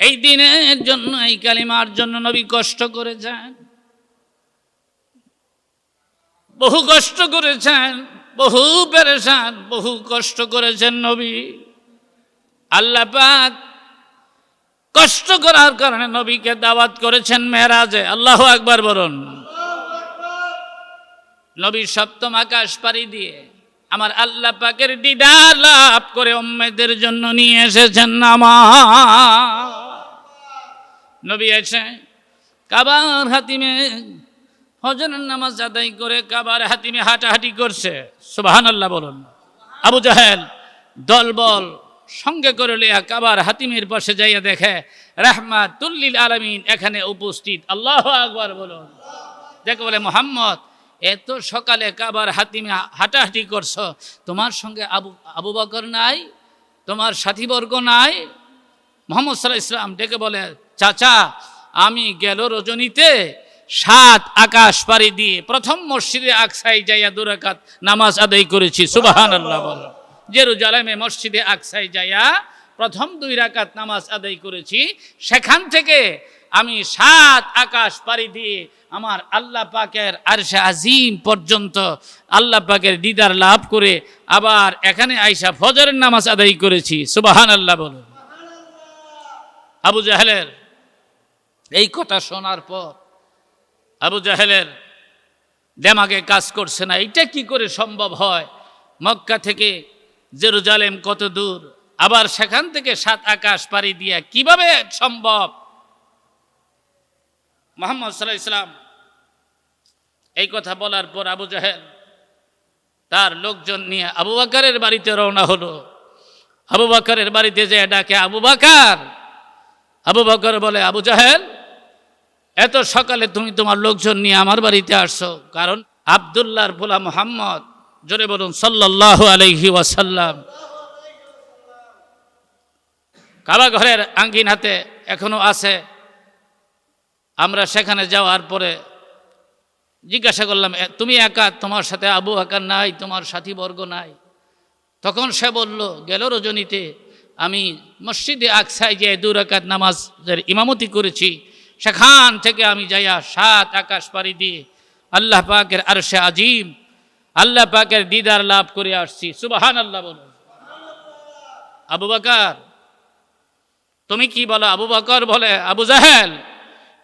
এই দিনের জন্য, এই কালিমার জন্য নবী কষ্ট করেছেন, বহু কষ্ট করেছেন, বহু পেরেশান, বহু কষ্ট করেছেন নবী। আল্লাহ পাক কষ্ট করার কারণে নবীকে দাওয়াত করেছেন মেরাজে। আল্লাহু আকবার বলুন। নবী সপ্তম আকাশ পাড়ি দিয়ে আমার আল্লাহ পাকের দিদার লাভ করে উম্মতের জন্য নিয়ে এসেছেন নামাজ। নবী এসে কাবার হাতিমে ফজরের নামাজ আদায় করে কাবার হাতিমে হাঁটাহাঁটি করছে। সুবহানাল্লাহ বলুন। আবু জাহেল দলবল সঙ্গে করে লিয়া কাবার হাতিমের পাশে যাইয়া দেখে রাহমাতুল লিল আলামিন এখানে উপস্থিত। আল্লাহু আকবার বলুন। দেখো বলে, মুহাম্মদ এত সকালে কাবার হাতিমে হাঁটাহাঁটি করছো, তোমার সঙ্গে আবু বকর নাই, তোমার সাথীবর্গ নাই? মুহাম্মদ সাল্লাল্লাহু আলাইহি ওয়াসাল্লাম ডেকে বলে, চাচা আমি গেল রজনীতে 7 আকাশ পাড়ি দিয়ে প্রথম মসজিদে আকসায় যাইয়া 2 রাকাত নামাজ আদায় করেছি। সুবহানাল্লাহ বলো। জেরুজালেমে মসজিদে আকসায় যাইয়া প্রথম 2 রাকাত নামাজ আদায় করেছি। সেখান থেকে আমি 7 আকাশ পাড়ি দিয়ে আমার আল্লাহ পাকের আরশে আজিম পর্যন্ত আল্লাহ পাকের দিদার লাভ করে আবার এখানে আইসা ফজরের নামাজ আদায় করেছি। সুবহানাল্লাহ বলো। আবু জাহেলের এই কথা শোনার পর আবু জাহেলের দেমাগে কাজ করছে না, এটা কি করে সম্ভব হয়? মক্কা থেকে জেরুজালেম কত দূর, আবার সেখান থেকে 7 আকাশ পাড়ি দিয়া কিভাবে সম্ভব? মুহাম্মদ সাল্লাল্লাহু আলাইহি ওয়াসাল্লাম এই কথা বলার পর আবু জাহেল তার লোকজন নিয়ে আবু বকরের বাড়িতে রওনা হলো। আবু বকরের বাড়িতে যেয়ে ডাকে, আবু বকর। আবু বকর বলে, আবু জাহেল এত সকালে তুমি তোমার লোকজন নিয়ে আমার বাড়িতে আসছো? কারণ আব্দুল্লাহর পোলা মুহাম্মদ, জোরে বলুন সাল্লাল্লাহু আলাইহি ওয়াসাল্লাম, কাবা ঘরের আঙ্গিনাতে এখনো আছে। আমরা সেখানে যাওয়ার পরে জিজ্ঞাসা করলাম, তুমি একা, তোমার সাথে আবু বকর নাই, তোমার সাথীবর্গ নাই? তখন সে বলল, গেল রজনীতে আমি মসজিদে আকসায় যে 2 রাকাত নামাজের ইমামতি করেছি, সেখান থেকে আমি যাইয়া 7 আকাশ পাড়ি দিয়ে আল্লাহ পাকের আরশে আজিম, আল্লাহ পাকের দিদার লাভ করে আসছি। সুবহানাল্লাহ বলুন। আবু বকর তুমি কি বলো? আবু বকর বলে, আবু জাহেল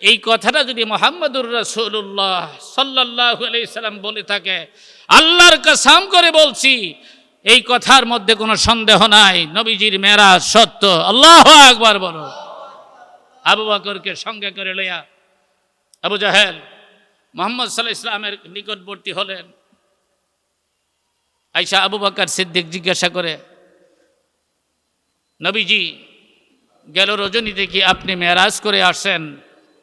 এই কথাটা যদি মুহাম্মদুর রাসূলুল্লাহ সাল্লাল্লাহু আলাইহি সাল্লাম বলে থাকে, আল্লাহর কসম করে বলছি এই কথার মধ্যে কোনো সন্দেহ নাই, নবীজির মেরাজ সত্য। আল্লাহু আকবার বলো। আবু বকরকে সঙ্গে করে লইয়া আবু জাহেল মুহাম্মদ সাল্লাল্লাহু আলাইহি সাল্লামের নিকটবর্তী হলেন। আয়েশা আবু বকর সিদ্দিক জিজ্ঞাসা করে, নবীজি গেল রজনীতে কি আপনি মেরাজ করে আসছেন?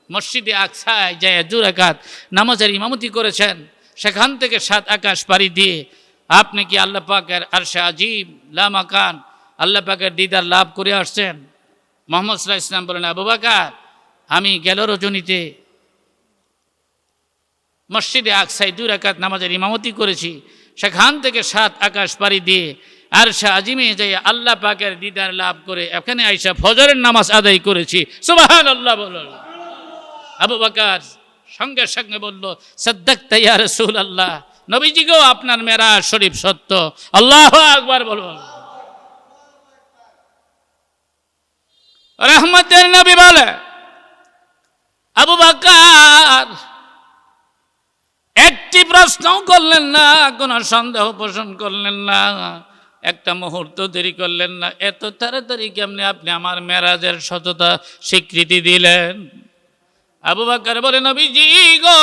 মসজিদে আকসায় যায় 2 রাকাত নামাজের ইমামতি করেছেন, সেখান থেকে 7 আকাশ পাড়ি দিয়ে আপনি কি আল্লাহ পাকের আরশে আজিম লা মাকান আল্লাহ পাকের দিদার লাভ করে আসছেন? মুহাম্মদ সাল্লাল্লাহু আলাইহি ওয়াসাল্লাম বলেন, আবু বকর আমি গেল রজনীতে মসজিদে আকসায় 2 রাকাত নামাজের ইমামতি করেছি, সেখান থেকে 7 আকাশ পাড়ি দিয়ে আরশে আজিমে যাই আল্লাহ পাকের দিদার লাভ করে এখানে আইসা ফজরের নামাজ আদায় করেছি। সুবহানাল্লাহ বলুন। আবু বকর সঙ্গে সঙ্গে বলল, সাদ্দাকতা ইয়া রাসূলুল্লাহ, নবীজি গো আপনার মেরাজ শরীফ সত্য। আল্লাহু আকবার বলুন। রহমতের নবী বলে, আবু বকর একটি প্রশ্ন করলেন না, কোনো সন্দেহ পোষণ করলেন না, একটা মুহূর্ত দেরি করলেন না। এত তাড়াতাড়ি কেমনে আপনি আমার মেরাজের সততা স্বীকৃতি দিলেন? আবু বকর বলে, নবীজি গো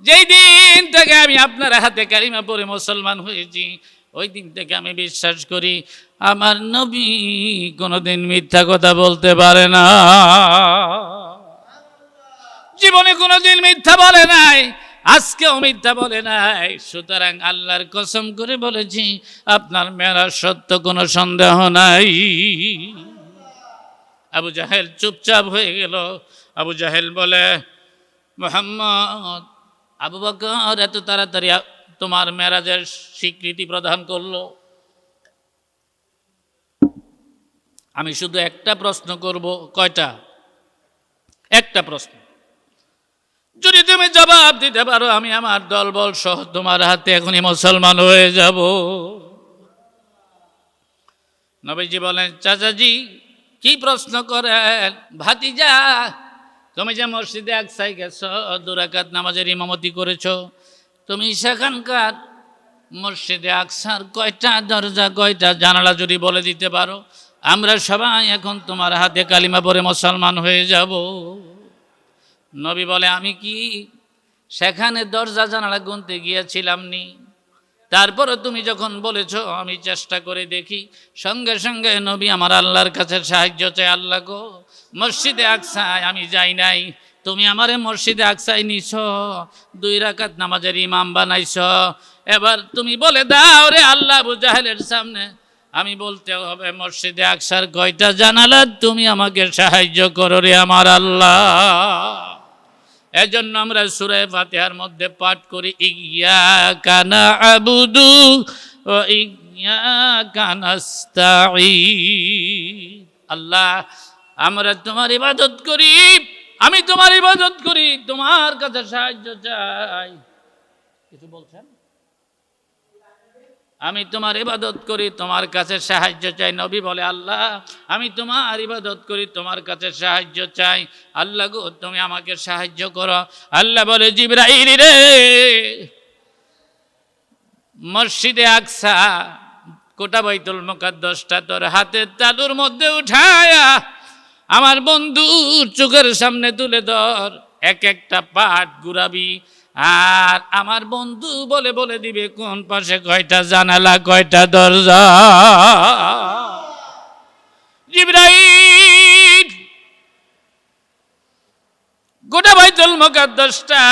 যেই দিন থেকে আমি আপনার হাতে কালিমা পড়ে মুসলমান হয়েছি, ওই দিন থেকে আমি বিশ্বাস করি আমার নবী কোনোদিন মিথ্যা কথা বলতে পারে না, জীবনে কোনোদিন মিথ্যা বলে নাই, আজকেও মিথ্যা বলে নাই। সুতরাং আল্লাহর কসম করে বলেছি আপনার মেরাজ সত্য, কোনো সন্দেহ নাই। আবু জাহেল চুপচাপ হয়ে গেল। আবু জাহেল বলে, মুহাম্মদ, আবু বকর এত তাড়াতাড়ি তোমার মেরাজের স্বীকৃতি প্রদান করলো? আমি শুধু একটা প্রশ্ন করব। কয়টা? একটা প্রশ্ন। যদি তুমি জবাব দিতে পারো, আমি আমার দলবল সহ তোমার হাতে এখনই মুসলমান হয়ে যাব। নবীজি বলেন, চাচাজি কি প্রশ্ন করেন? ভাতিজা, তুমি যে মসজিদে আকসায় গেছ, 2 রাকাত নামাজের ইমামতি করেছো, তুমি সেখানকার মসজিদে আকসার কয়টা দরজা, কয়টা জানালা যদি বলে দিতে পারো, আমরা সবাই এখন তোমার হাতে কালিমা পড়ে মুসলমান হয়ে যাব। নবী বলে, আমি কি সেখানে দরজা জানালা গুনতে গিয়েছিলাম নি? তারপরে তুমি যখন বলেছো, আমি চেষ্টা করে দেখি। সঙ্গে সঙ্গে নবী আমার আল্লাহর কাছে সাহায্য চাই। আল্লাহ গো, মসজিদে আকসায় আমি যাই নাই, তুমি আমারে মসজিদে আকসায় নিছ, 2 রাকাত নামাজের ইমাম বানাইছ। এবার তুমি বলে দাও রে আল্লাহ, আবু জাহেলের সামনে আমি বলতে হবে মসজিদে আকসার কয়টা জানালা, তুমি আমাকে সাহায্য করো রে আমার আল্লাহ। এজন্য আমরা সূরা ফাতিহার মধ্যে পাঠ করি, ইয়্যাকা না'বুদু ওয়া ইয়্যাকা নাস্তাঈন। আল্লাহ, আমরা তোমার ইবাদত করি, আমি তোমার ইবাদত করি, তোমার কাছে সাহায্য চাই। কিছু বলছেন? আমি তোমার ইবাদত করি, তোমার কাছে সাহায্য চাই। নবী বলে, আল্লাহ, আমি তোমার ইবাদত করি, তোমার কাছে সাহায্য চাই। আল্লাহ গো, তুমি আমাকে সাহায্য করো। আল্লাহ বলে, জিবরাইল রে, মসজিদে আকসা কোটা বাইতুল মুকাদ্দাসটা তোর হাতের তালুর মধ্যে উঠায়া আমার বন্ধুর চোখের সামনে তুলে ধর, এক একটা পাট ঘুরাবি, আর আমার বন্ধু বলে বলে দিবে কোন পাশে কয়টা জানালা, কয়টা দরজা। জিবরাইল গোটা বাইতুল মুকাদ্দাসটা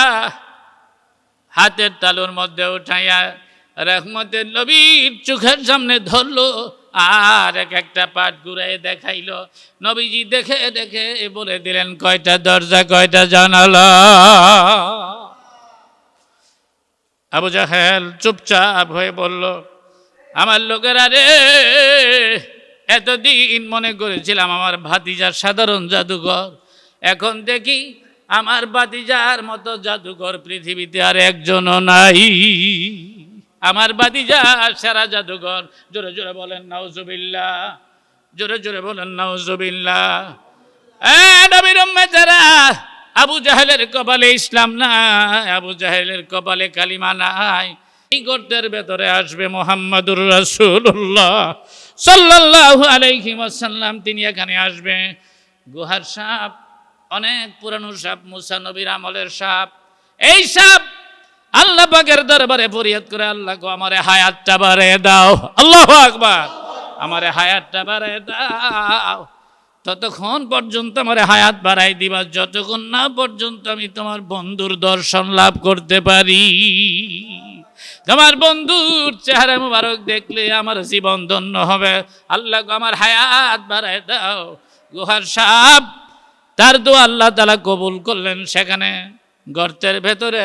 হাতের তালুর মধ্যে উঠাইয়া রহমতের নবীর চোখের সামনে ধরলো, আর এক একটা পাট ঘুরাই দেখাইলো। নবীজি দেখে দেখে বলে দিলেন কয়টা দরজা, কয়টা জানালা। আবু জাহেল চুপচাপ হয়ে বলল, আমার লোকেরা রে, এতদিন মনে করেছিলাম আমার ভাতিজা সাধারণ জাদুঘর, এখন দেখি আমার ভাতিজার মতো জাদুঘর পৃথিবীতে আর একজনও নাই। আমার ভাতিজা সারা জাদুঘর। জোরে জোরে বলেন নাউজুবিল্লাহ, জোরে জোরে বলেন নাউজুবিল্লাহ। নবীর উম্মতেরা, আবু জাহেলের কপালে ইসলাম নাই, আবু জাহেলের কপালে কালিমা নাই। এই গর্তের ভেতরে আসবে মুহাম্মাদুর রাসূলুল্লাহ সাল্লাল্লাহু আলাইহি ওয়াসাল্লাম, তিনি এখানে আসবে। গুহার সাপ, অনেক পুরানো সাপ, মুসা নবীর আমলের সাপ। এই সাপ আল্লাহ পাকের দরবারে ফরিয়াদ করে, আল্লাহ গো, আমারে হায়াতটা বাড়ায় দাও। আল্লাহু আকবার, আমারে হায়াতটা বাড়ায় দাও। ততক্ষণ পর্যন্ত আমারে হায়াত বাড়াই দিবা, যতক্ষণ না পর্যন্ত আমি তোমার বন্ধুর দর্শন লাভ করতে পারি। তোমার বন্ধুর চেহারা মুবারক দেখলে আমার জীবন ধন্য হবে। আল্লাহ গো, আমার হায়াত বাড়ায় দাও। গুহার সাপ তার দোয়া আল্লাহ তাআলা কবুল করলেন। সেখানে গর্তের ভেতরে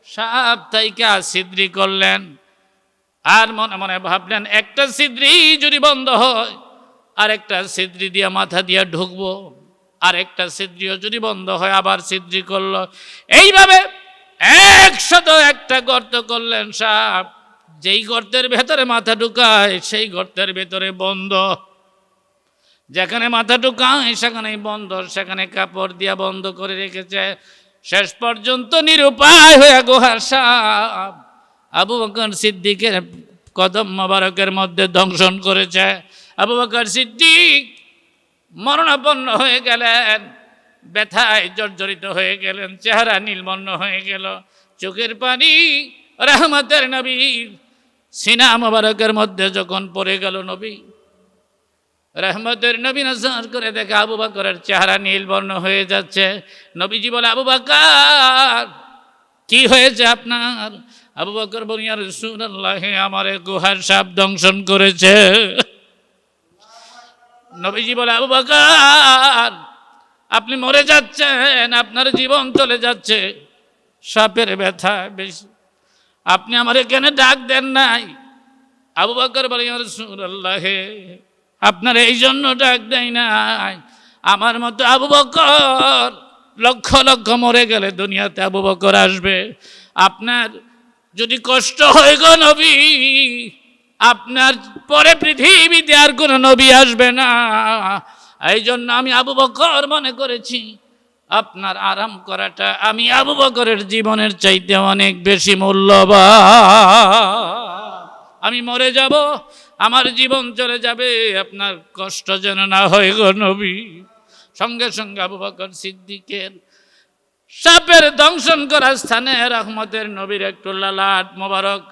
সাপ তাইকা ছিদ্রি করলেন, আর মনে মনে ভাবলেন একটা ছিদ্রি যদি বন্ধ হয়, আরেকটা ছিদ্রি দিয়ে মাথা দিয়ে ঢুকবো, আরেকটা ছিদ্রিও যদি বন্ধ হয়, আবার ছিদ্রি করলো। এইভাবে 101টা গর্ত করলেন সাপ। যেই গর্তের ভেতরে মাথা ঢুকায় সেই গর্তের ভেতরে বন্ধ, যেখানে মাথা ঢুকায় সেখানেই বন্ধ, সেখানে কাপড় দিয়া বন্ধ করে রেখেছে। শেষ পর্যন্ত নিরুপায় হয়ে গুহার সাপ আবু বকর সিদ্দিকের কদম মোবারকের মধ্যে দংশন করেছে। আবু বকর সিদ্দিক মরণাপন্ন হয়ে গেলেন, ব্যথায় জর্জরিত হয়ে গেলেন, চেহারা নীলবর্ণ হয়ে গেল, চোখের পানি রহমতের নবী সিনা মোবারকের মধ্যে যখন পড়ে গেল, নবী রহমতের নবী নজর করে দেখে আবু বকরের চেহারা নীলবর্ণ হয়ে যাচ্ছে। নবীজি বলে, আবু বকর কি হয়েছে আপনার? আবু বকর বলি, ইয়া রাসূলুল্লাহ, আমারে গুহার সাপ দংশন করেছে। নবীজি বলে, আবু বকর আপনি মরে যাচ্ছেন, আপনার জীবন চলে যাচ্ছে, সাপের ব্যথা বেশি, আপনি আমারে কেন ডাক দেন নাই? আবু বকর বলে, ইয়া রাসূলুল্লাহ, আপনার এই জন্য ডাক দেয় নাই। আমার মতো আবু বকর লক্ষ লক্ষ মরে গেলে দুনিয়াতে আবু বকর আসবে। আপনার যদি কষ্ট হয় গো নবী, আপনার পরে পৃথিবীতে আর কোনো নবী আসবে না। এই জন্য আমি আবু বকর মনে করেছি আপনার আরাম করাটা আমি আবু বকরের জীবনের চাইতে অনেক বেশি মূল্যবান। আমি মরে যাব, আমার জীবন চলে যাবে, আপনার কষ্ট যেন না হয় গো নবী। সঙ্গে সঙ্গে আবু বকর সিদ্দিকের সাপের দংশন করা স্থানে রহমতের নবীর একটু লালাট মোবারক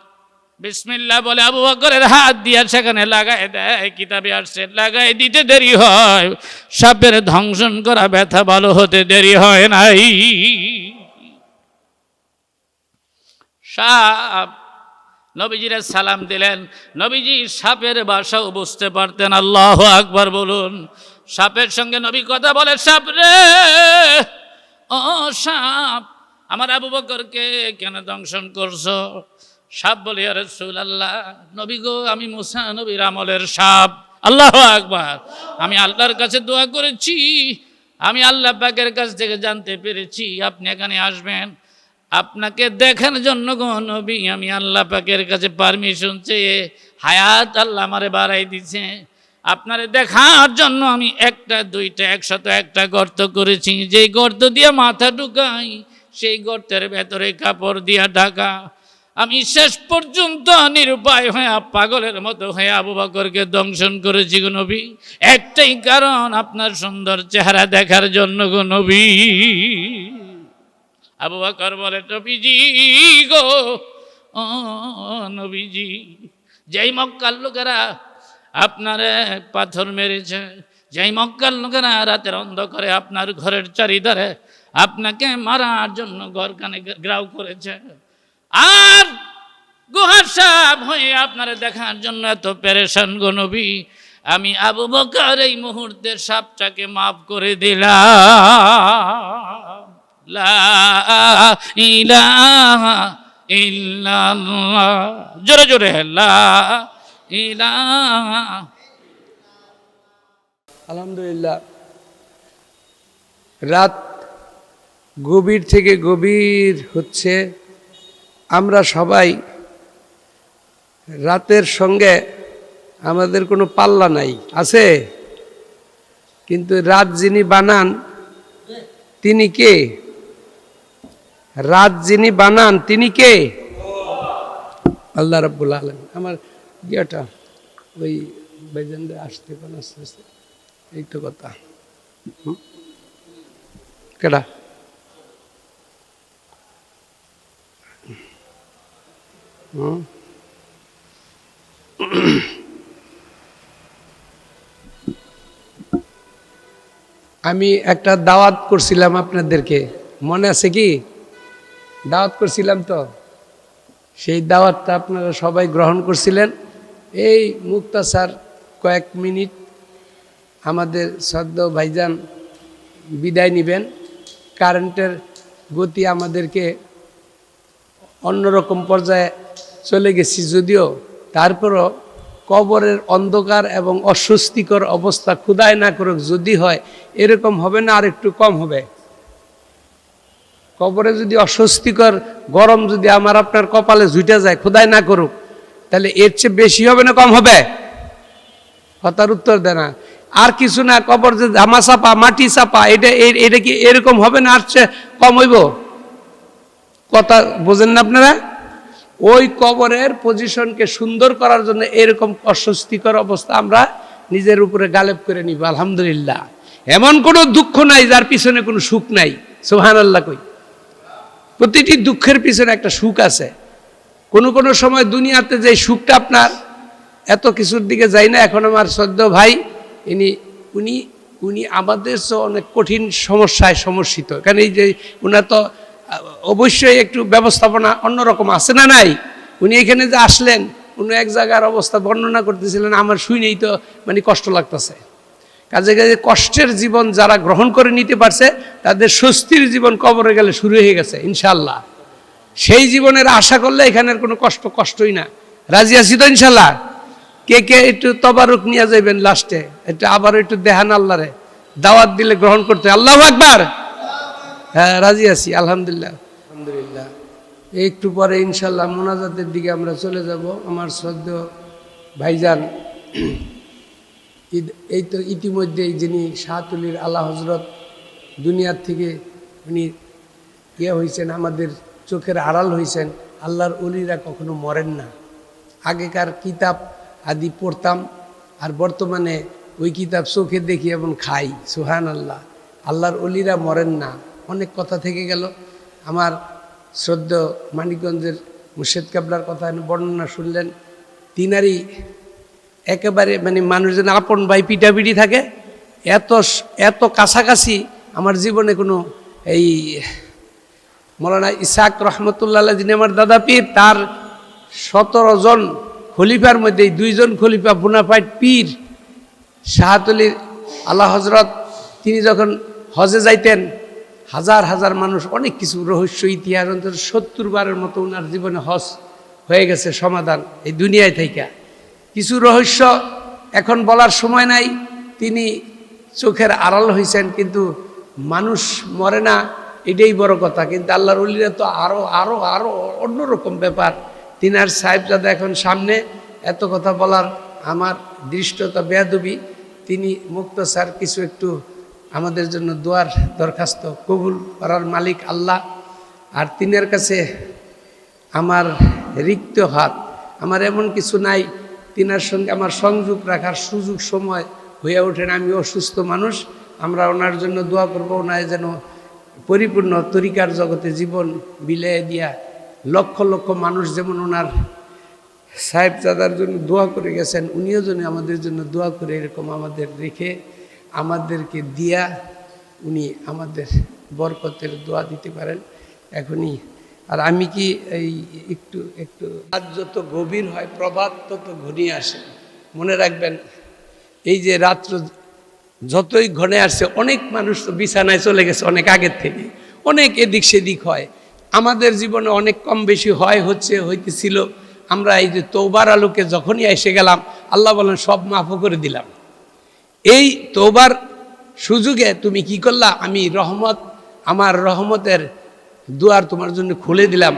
বিসমিল্লাহ বলে আবু বকরের হাত দিয়ে সেখানে লাগাই দেয়। কিতাবে আসছে লাগাই দিতে দেরি হয়, সাপের ধ্বংসন করা ব্যথা ভালো হতে দেরি হয় নাই। সাপ নবীজিরা সালাম দিলেন, নবীজি সাপের ভাষাও বুঝতে পারতেন। আল্লাহু আকবার বলুন। সাপের সঙ্গে নবী কথা বলে, সাপ রে, ও সাপ, আমার আবু বকরকে কেন দংশন করছো? সাপ বলে, ইয়া রাসূলুল্লাহ, নবী গো, আমি মুসা নবীর আমলের সাপ। আল্লাহু আকবার। আমি আল্লাহর কাছে দোয়া করেছি, আমি আল্লাহ পাকের কাছ থেকে জানতে পেরেছি আপনি এখানে আসবেন, আপনাকে দেখার জন্য গো নবী আমি আল্লাহ পাকের কাছে পারমিশন চেয়ে হায়াত আল্লাহ আমারে বাড়াই দিছে। আপনারে দেখার জন্য আমি একটা দুইটা 101টা গর্ত করেছি, যেই গর্ত দিয়ে মাথা ঢুকাই সেই গর্তের ভেতরে কাপড় দিয়া ঢাকা। আমি শেষ পর্যন্ত নিরুপায় হয়ে পাগলের মতো হয়ে আবু বকরকে দংশন করেছি গো নবী, একটাই কারণ, আপনার সুন্দর চেহারা দেখার জন্য গো নবী। আবু বকর বলে, নবীজি গো, ও নবীজি, যেই মক্কার লোকেরা আপনারে পাথর মেরেছে, যেই মক্কার লোকেরা রাতের অন্ধকারে আপনার ঘরের চারিধারে আপনাকে মারার জন্য ঘরখানে গ্রাউ করেছে, আর গুহার সাপ হয়ে আপনারে দেখার জন্য এত পেরেশান গো নবী, আমি আবু বকর এই মুহূর্তে সাপটাকে মাফ করে দিলাম। লা ইলাহা ইল্লাল্লাহ, জোরে জোরে লা ইলাহা। আলহামদুলিল্লাহ, রাত গভীর থেকে গভীর হচ্ছে। আমরা সবাই রাতের সঙ্গে আমাদের কোনো পাল্লা নাই, আছে? কিন্তু রাত যিনি বানান তিনি কে? রাত যিনি বানান তিনি কে? আল্লাহ রাব্বুল আলামিন। আমার ইয়েটা ওই বেজেন্দ্র আসতে পারেন আস্তে আস্তে, এই তো কথা। কেডা? আমি একটা দাওয়াত করছিলাম আপনাদেরকে, মনে আছে কি? দাওয়াত করছিলাম তো, সেই দাওয়াতটা আপনারা সবাই গ্রহণ করছিলেন। এই মুক্তাসার কয়েক মিনিট আমাদের সদ্য ভাইজান বিদায় নেবেন। কারেন্টের গতি আমাদেরকে অন্যরকম পর্যায়ে চলে গেছি যদিও, তারপরও কবরের অন্ধকার এবং অস্বস্তিকর অবস্থা খুদাই না করুক যদি হয়, এরকম হবে না, আর একটু কম হবে। কবরে যদি অস্বস্তিকর গরম যদি আমার আপনার কপালে ঝুটে যায়, খুদাই না করুক, তাহলে এর চেয়ে বেশি হবে না কম হবে? কথার উত্তর দেয় না। আর কিছু না, কবর যে ধামা চাপা, মাটি চাপা, এটা কি এরকম হবে না আর চেয়ে কম হইব? কথা বোঝেন না আপনারা? ওই কবরের পজিশনকে সুন্দর করার জন্য এরকম অস্বস্তিকর অবস্থা আমরা নিজের উপরে গালেব করে নিব। আলহামদুলিল্লাহ, এমন কোনো দুঃখ নাই যার পিছনে কোনো সুখ নাই। সুবহানাল্লাহ কই। প্রতিটি দুঃখের পিছনে একটা সুখ আছে। কোনো কোনো সময় দুনিয়াতে যে সুখটা আপনার এত কিছুর দিকে যায় না। এখন আমার সদ্য ভাই উনি আমাদের চেয়ে অনেক কঠিন সমস্যায় সমস্যিত। কারণ এই যে উনার তো অবশ্যই একটু ব্যবস্থাপনা অন্যরকম আছে না নাই? উনি এখানে যে আসলেন, উনি এক জায়গার অবস্থা বর্ণনা করতেছিলেন, আমার শুনেই তো মানে কষ্ট লাগতেছে। কাজে কাজে কষ্টের জীবন যারা গ্রহণ করে নিতে পারছে, তাদের স্বস্তির জীবন কবরে গেলে শুরু হয়ে গেছে ইনশাআল্লাহ। সেই জীবনের আশা করলে এখানের কোনো কষ্টই না। রাজি আছি তো ইনশাআল্লাহ? কে কে একটু তবারুক নিয়ে যাবেন লাস্টে, একটু আবার একটু দেহান আল্লাহরে, দাওয়াত দিলে গ্রহণ করতে। আল্লাহু আকবার। হ্যাঁ, রাজি আছি, আলহামদুলিল্লাহ। আলহামদুলিল্লাহ। একটু পরে ইনশাল্লাহ মোনাজাতের দিকে আমরা চলে যাব। আমার শ্রদ্ধেয় ভাইজান, এই তো ইতিমধ্যেই যিনি শাহতুলির আলা হজরত দুনিয়ার থেকে উনি হয়েছেন, আমাদের চোখের আড়াল হয়েছেন। আল্লাহর অলিরা কখনো মরেন না। আগেকার কিতাব আদি পড়তাম, আর বর্তমানে ওই কিতাব চোখে দেখি এবং খাই। সুবহানাল্লাহ। আল্লাহর অলিরা মরেন না। অনেক কথা থেকে গেল। আমার শ্রদ্ধেয় মানিকগঞ্জের মুর্শেদ কাবলার কথা বর্ণনা শুনলেন। তিনারই একেবারে মানে মানুষজন আপন ভাই পিটাপিটি থাকে, এত কাছাকাছি আমার জীবনে কোনো এই মৌলানা ইসাক রহমতুল্লাহ যিনি আমার দাদা পীর, তার 17 জন খলিফার মধ্যে 2 জন খলিফা বোনাফাইড পীর শাহতুলির আলা হজরত, তিনি যখন হজে যাইতেন হাজার হাজার মানুষ, অনেক কিছু রহস্য ইতিহাস, অন্তত 70 বারের মতো ওনার জীবনে হজ হয়ে গেছে সমাধান এই দুনিয়ায় থেকে। কিছু রহস্য এখন বলার সময় নাই, তিনি চোখের আড়াল হয়েছেন, কিন্তু মানুষ মরে না, এটাই বড় কথা। কিন্তু আল্লাহর ওলিরা তো আরো আরো আরো অন্যরকম ব্যাপার। তিনার সাহেবজাদা এখন সামনে, এত কথা বলার আমার দৃষ্টতা বেয়াদবি। তিনি মুক্তসার কিছু একটু আমাদের জন্য দোয়ার দরখাস্ত কবুল করার মালিক আল্লাহ। আর তিনের কাছে আমার রিক্ত হাত, আমার এমন কিছু নাই তিনার সঙ্গে আমার সংযোগ রাখার সুযোগ সময় হয়ে ওঠেন। আমি অসুস্থ মানুষ, আমরা ওনার জন্য দোয়া করব, ওনায় যেন পরিপূর্ণ তরিকার জগতে জীবন বিলিয়ে দিয়া লক্ষ লক্ষ মানুষ যেমন ওনার সাহেবজাদার জন্য দোয়া করে গেছেন, উনিও যেন আমাদের জন্য দোয়া করে এরকম আমাদের রেখে আমাদেরকে দিয়া উনি আমাদের বরকতের দোয়া দিতে পারেন এখনই। আর আমি কি এই একটু একটু রাত যত গভীর হয় প্রভাত তত ঘনিয়ে আসে। মনে রাখবেন, এই যে রাত্র যতই ঘনে আসছে, অনেক মানুষ তো বিছানায় চলে গেছে অনেক আগের থেকে, অনেক এদিক সেদিক হয়। আমাদের জীবনে অনেক কম বেশি হইতেছিল। আমরা এই যে তওবার আলোকে যখনই এসে গেলাম, আল্লাহ বলেন সব মাফ করে দিলাম। এই তওবার সুযোগে তুমি কি করলা, আমি আমার রহমতের দুয়ার তোমার জন্য খুলে দিলাম।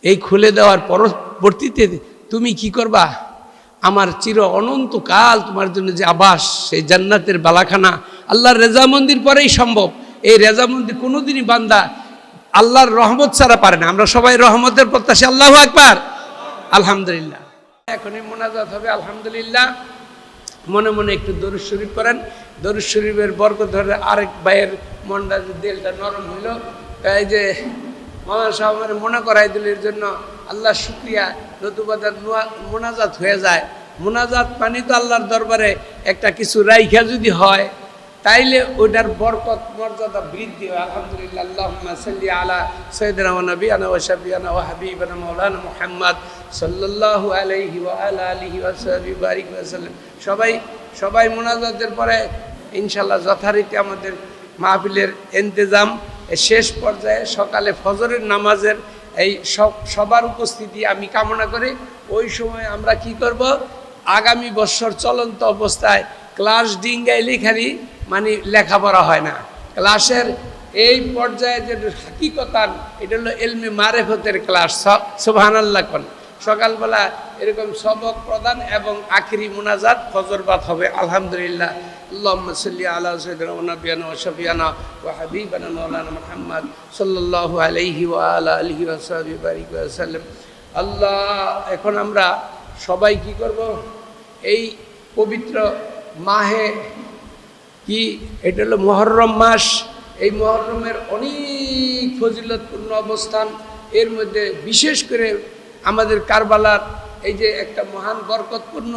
এই খুলে দেওয়ার পরবর্তীতে তুমি কি করবা, আমার চির অনন্তকাল তোমার জন্য যে আবাস, সেই জান্নাতের বালাখানা, আল্লাহর রেজামন্দির পরেই সম্ভব। এই রেজামন্দির কোনোদিনই বান্দা আল্লাহর রহমত ছাড়া পারে না। আমরা সবাই রহমতের প্রত্যাশী। আল্লাহু আকবার। আলহামদুলিল্লাহ। এখনই মোনাজাত হবে। আলহামদুলিল্লাহ। মনে মনে একটু দরুদ শরীফ করেন। দরুদ শরীফের বরকত ধরে আরেক ভাইয়ের মনটা দিলটা নরম হইল। এই যে মামা সাহেব আমার মনে করাই দিল, এর জন্য আল্লাহ শুকরিয়া। নতুবা তার মোনাজাত হয়ে যায়। মোনাজাত মানে তো আল্লাহর দরবারে একটা কিছু রাইখা যদি হয়, তাইলে ওইটার বরকত মর্যাদা বৃদ্ধি হয়। আলহামদুলিল্লাহ। আল্লাহুম্মা সাল্লি আলা সাইয়্যিদিনা ওয়া নাবিয়িনা ওয়া শাফিয়ানা ওয়া হাবিবানা মাওলানা মুহাম্মদ সাল্লাল্লাহু আলাইহি ওয়া আলা আলিহি ওয়া সাহবিহি বারিক ওয়া সাল্লাম। সবাই মোনাজাতের পরে ইনশাআল্লাহ যথারীতি আমাদের মাহফিলের ইন্তজাম শেষ পর্যায়ে সকালে ফজরের নামাজের এই সবার উপস্থিতি আমি কামনা করি। ওই সময় আমরা কি করব, আগামী বছর চলন্ত অবস্থায় ক্লাস ডিঙ্গাইলে খালি মানে লেখাপড়া হয় না, ক্লাসের এই পর্যায়ে যে হাকিকতান, এটা হলো ইলমে মারিফতের ক্লাস। সুবহানাল্লাহ। কোন সকালবেলা এরকম সবক প্রদান এবং আখিরি মুনাজাত ফজরবাত হবে। আলহামদুলিল্লাহ। আল্লাহুম্মা সাল্লি আলা সাইয়্যিদিনা ওয়া নাবিয়িনা ওয়া শাফিয়ানা ওয়া হাবিবানা মাওলানা মুহাম্মদ সাল্লাল্লাহু আলাইহি ওয়া আলা আলিহি ওয়া সাহবিহি বারিক ওয়া সাল্লাম। আল্লাহ, এখন আমরা সবাই কি করব, এই পবিত্র মাহে কি, এটা হলো মুহররম মাস। এই মুহররমের অনেক ফজিলতপূর্ণ অবস্থান। এর মধ্যে বিশেষ করে আমাদের কারবালার এই যে একটা মহান বরকতপূর্ণ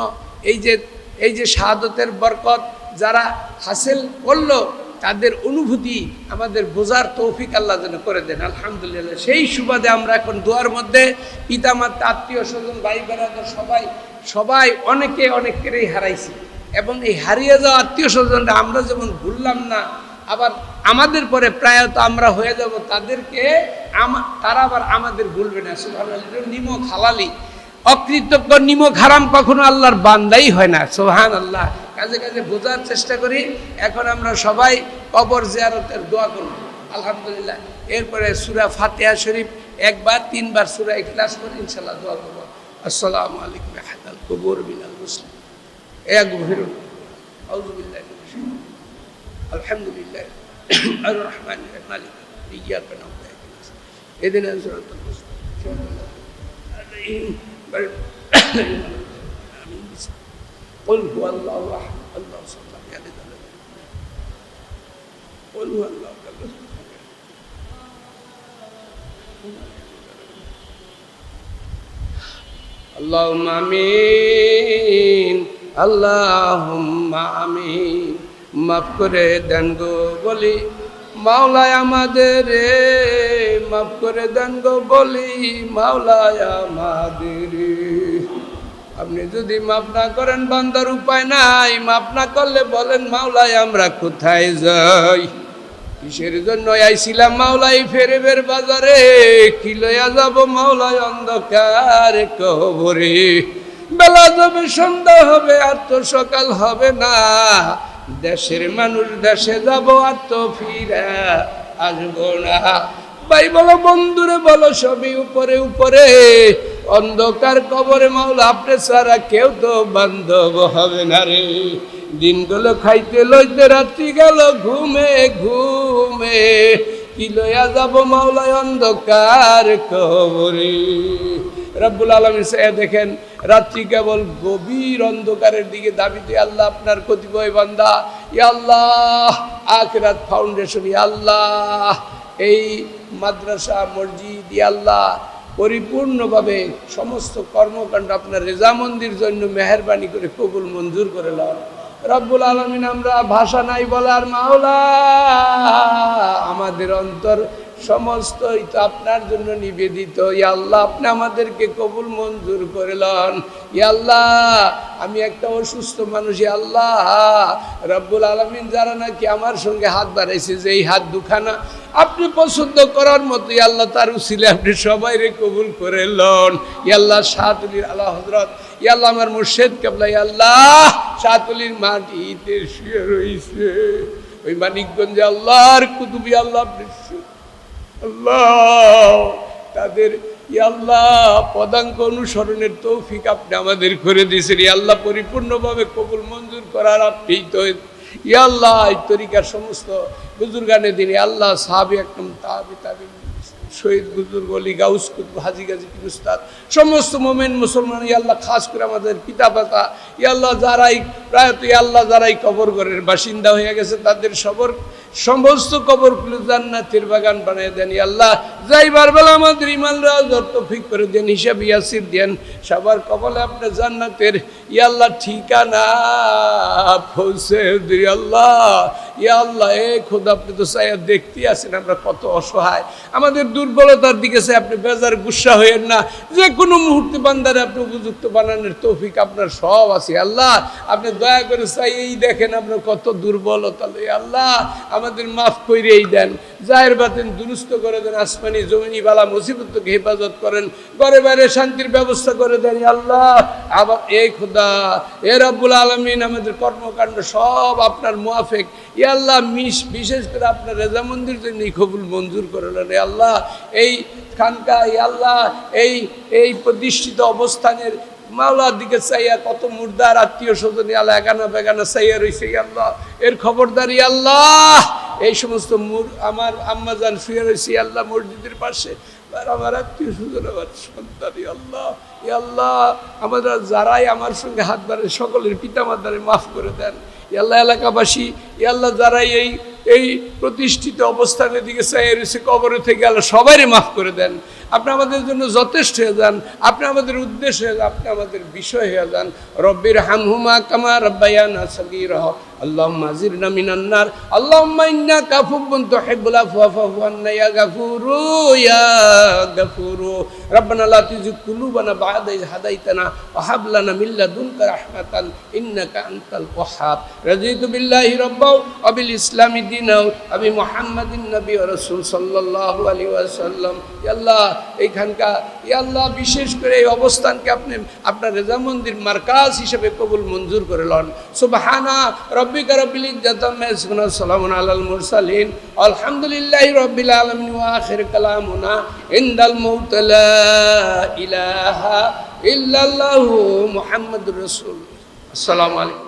এই যে শাহাদতের বরকত যারা হাসিল করলো, তাদের অনুভূতি আমাদের বোঝার তৌফিক আল্লাহ যেন করে দেন। আলহামদুলিল্লাহ। সেই সুবাদে আমরা এখন দোয়ার মধ্যে পিতামাতা, আত্মীয় স্বজন, ভাই বেড়াদার সবাই অনেকেরই হারাইছি। এবং এই হারিয়ে যাওয়া আত্মীয় স্বজনরা আমরা যেমন ভুললাম না, আবার আমাদের পরে প্রায়ত আমরা হয়ে যাব তাদেরকে, তারা আবার আমাদের ভুলবে না। সুবহানাল্লাহ। নিমক হালালি অকৃতজ্ঞ নিমক হারাম কখনো আল্লাহর বান্দাই হয় না। সুবহানাল্লাহ। কাজে কাজে বোঝার চেষ্টা করি। এখন আমরা সবাই কবর জিয়ারতের দোয়া করব আলহামদুলিল্লাহ। এরপরে সূরা ফাতিহা শরীফ একবার, 3 বার সূরা ইখলাস করে ইনশাআল্লাহ দোয়া করব। আসসালামু আলাইকুম হাদাল কুবুর মিনাল মুসলিম ইয়াগফিরু আউযু বিল্লাহি মিনাশ শাইতানির আলহামদুলিল্লাহ আর রহমানির রহিম মালিক ইয়াকা না'বুদু ওয়া ইয়াকা নাস্তাঈন ইহদিনাস সিরাতাল মুস্তাকিম আমিন। قل هو الله احد الله الصمد لم يلد ولم يولد قل هو الله احد اللهم আমিন আল্লাহুম্মা আমিন। মাফ করে দেন গো বলি মাওলায় আমাদের, মাফ করে দেন গো বলি মাওলায় আমাদের। আপনি যদি মাফ না করেন বান্দার উপায় নাই, মাফ না করলে বলেন মাওলায় আমরা কোথায় যাই। কিসের জন্য আইছিলাম মাওলাই ফেরেবের বাজারে, কি লইয়া যাব মাওলায় অন্ধকার কবরে। বেলা যাবে সন্ধ্যা হবে আর তো সকাল হবে না, দেশের মানুষ দেশে যাব আর তো ফিরা আসবো না। ভাই বলো বন্ধুরে বলো সবই উপরে উপরে, অন্ধকার কবরে মাওলা আপনি ছাড়া কেউ তো বান্ধব হবে না রে। দিনগুলো খাইতে লইতে রাত্রি গেল ঘুমে ঘুমে, কি লইয়া যাব মাওলায় অন্ধকার কবরে। রব্বুল আলামিন সে দেখেন রাত্রি কেবল গভীর অন্ধকারের দিকে দাবিতে আল্লাহ আপনার কতিপয় বান্দা ইয়া আল্লাহ আখিরাত ফাউন্ডেশন ইয়া আল্লাহ এই মাদ্রাসা মসজিদ ইয়া আল্লাহ পরিপূর্ণভাবে সমস্ত কর্মকাণ্ড আপনার রেজামন্দির জন্য মেহেরবানি করে কবুল মঞ্জুর করে লন। রব্বুল আলামিন আমরা ভাষা নাই বলার মাওলা, আমাদের অন্তর সমস্তই তো আপনার জন্য নিবেদিত। ইয়া আল্লাহ আপনি আমাদেরকে কবুল মঞ্জুর করে লন। ইয়া আল্লাহ আমি একটা অসুস্থ মানুষ, ইয়া আল্লাহ রব্বুল আলামিন যারা নাকি আমার সঙ্গে হাত বাড়াইছে যে এই হাত দুখানা আপনি পছন্দ করার মতো ইয়া আল্লাহ তার উসিলে আপনি সবাইরে কবুল করে লন। ইয়া আল্লাহ শাহতুলির আলা হযরত ইয়া আল্লাহ আমার মুর্শিদ কেবলা ইয়া আল্লাহ শাহতুলির মাটিতে শুয়ে রইছে ওই মানিকগঞ্জে আল্লাহর কুতুবি আল্লাহ আপনি আল্লাহ তাদের ইয়া আল্লাহ পদাঙ্ক অনুসরণের তৌফিক আপনি আমাদের করে দিয়েছেন। ইয়া আল্লাহ পরিপূর্ণভাবে কবুল মঞ্জুর করার আপনিই তো ইয়া আল্লাহ এই তরিকার সমস্ত বুজুর্গানে দিন আল্লাহ সাহাবী একদম তাবি শহীদ বুজুর্গ অলি গাউস কুতুব হাজী গাজী পীর উস্তাদ সমস্ত মোমেন মুসলমান ইয়া আল্লাহ খাস করে আমাদের পিতা মাতা ইয়া আল্লাহ যারাই প্রায়ত ইয়া আল্লাহ যারাই কবর ঘরের বাসিন্দা হয়ে গেছে তাদের সমস্ত কবরগুলো জান্নাতের বাগান বানিয়ে দেন। ইয়া আল্লাহ যাইবার বেলা আমাদের ইমান রাজত তৌফিক করে দেন, হিসাব ইয়াসির দেন, সবার কবলে আপনি জান্নাতের ইয়া আল্লাহ ঠিকানা পৌঁছে দিন। আল্লাহ ইয়া আল্লাহ এ খোদা আপনি তো চাই দেখতে আছেন আমরা কত অসহায়, আমাদের দুর্বলতার দিকে চাই আপনি বেজার গুসা হইেন না, যে কোনো মুহূর্তে বান্দারে আপনি উপযুক্ত বানানোর তৌফিক আপনার সব আছে। আল্লাহ আপনি দয়া করে চাই এই দেখেন আমরা কত দুর্বলতা লই, আল্লাহ আমাদের মাফ কইরেই দেন, জাহের বাতিন দুরুস্ত করে দেন, আসমানি জমিনি বালা মুসিবত থেকে হেফাজত করেন, ঘরে বাইরে শান্তির ব্যবস্থা করে দেন। আল্লাহ আবার এই খোদা এ রব্বুল আলামিন আমাদের কর্মকাণ্ড সব আপনার মুআফিক ইয়া আল্লাহ বিশেষ করে আপনার রেজামন্দির জন্য কবুল মঞ্জুর করে নেন। আল্লাহ এই খানকা ইয়া আল্লাহ এই প্রতিষ্ঠিত অবস্থানের মাওলার দিকে চাইয়া কত মুর্দার আত্মীয় স্বজন আল্লাহ এগানা বেগানা চাইয়া রয়েছে আল্লাহ এর খবরদারি আল্লাহ এই সমস্ত আমার আম্মাজান শুয়ে রয়েছে আল্লাহ মসজিদের পাশে আর আমার আত্মীয় স্বজন আমার সন্তানি আল্লাহ ই আল্লাহ আমরা যারাই আমার সঙ্গে হাত বাড়ে সকলের পিতা মাতারে মাফ করে দেন। আল্লাহ এলাকাবাসী আল্লাহ যারাই এই প্রতিষ্ঠিত অবস্থানের দিকে চাইয়ে রয়েছে কবরে থেকে আল্লাহ সবাইরে মাফ করে দেন। আপনি আমাদের জন্য যথেষ্ট হয়ে যান, আপনি আমাদের উদ্দেশ্য হয়ে যান, আপনি আমাদের বিষয় হয়ে যান। রব্বির হামহুমা কামা রাব্বায়ানা সগীরা اللهم أجرنا من النار اللهم إنك عفو تحب العفو فاعف عنا يا غفور يا غفور ربنا لا تزغ قلوبنا بعد إذ هديتنا وهب لنا من لدنك رحمة إنك أنت الوهاب رضيت بالله ربا وبالإسلام دينا وبمحمد النبي ورسول صلى الله عليه وسلم يا الله এইখানকার ইয়া আল্লাহ বিশেষ করে এই অবস্থানকে আপনি আপনার রেজামন্দির মার্কাজ হিসেবে কবুল মঞ্জুর করে লন সুবহানা রব্বিকা রব্বিল ইজ্জাতি আম্মা ইয়াসিফুন সালামুন আলাল মুরসালিন আলহামদুলিল্লাহি রব্বিল আলামিন ওয়া আখির কালামুনা ইনদাল মাউত লা ইলাহা ইল্লাল্লাহু মুহাম্মাদুর রাসূল আসসালামু আলাইকুম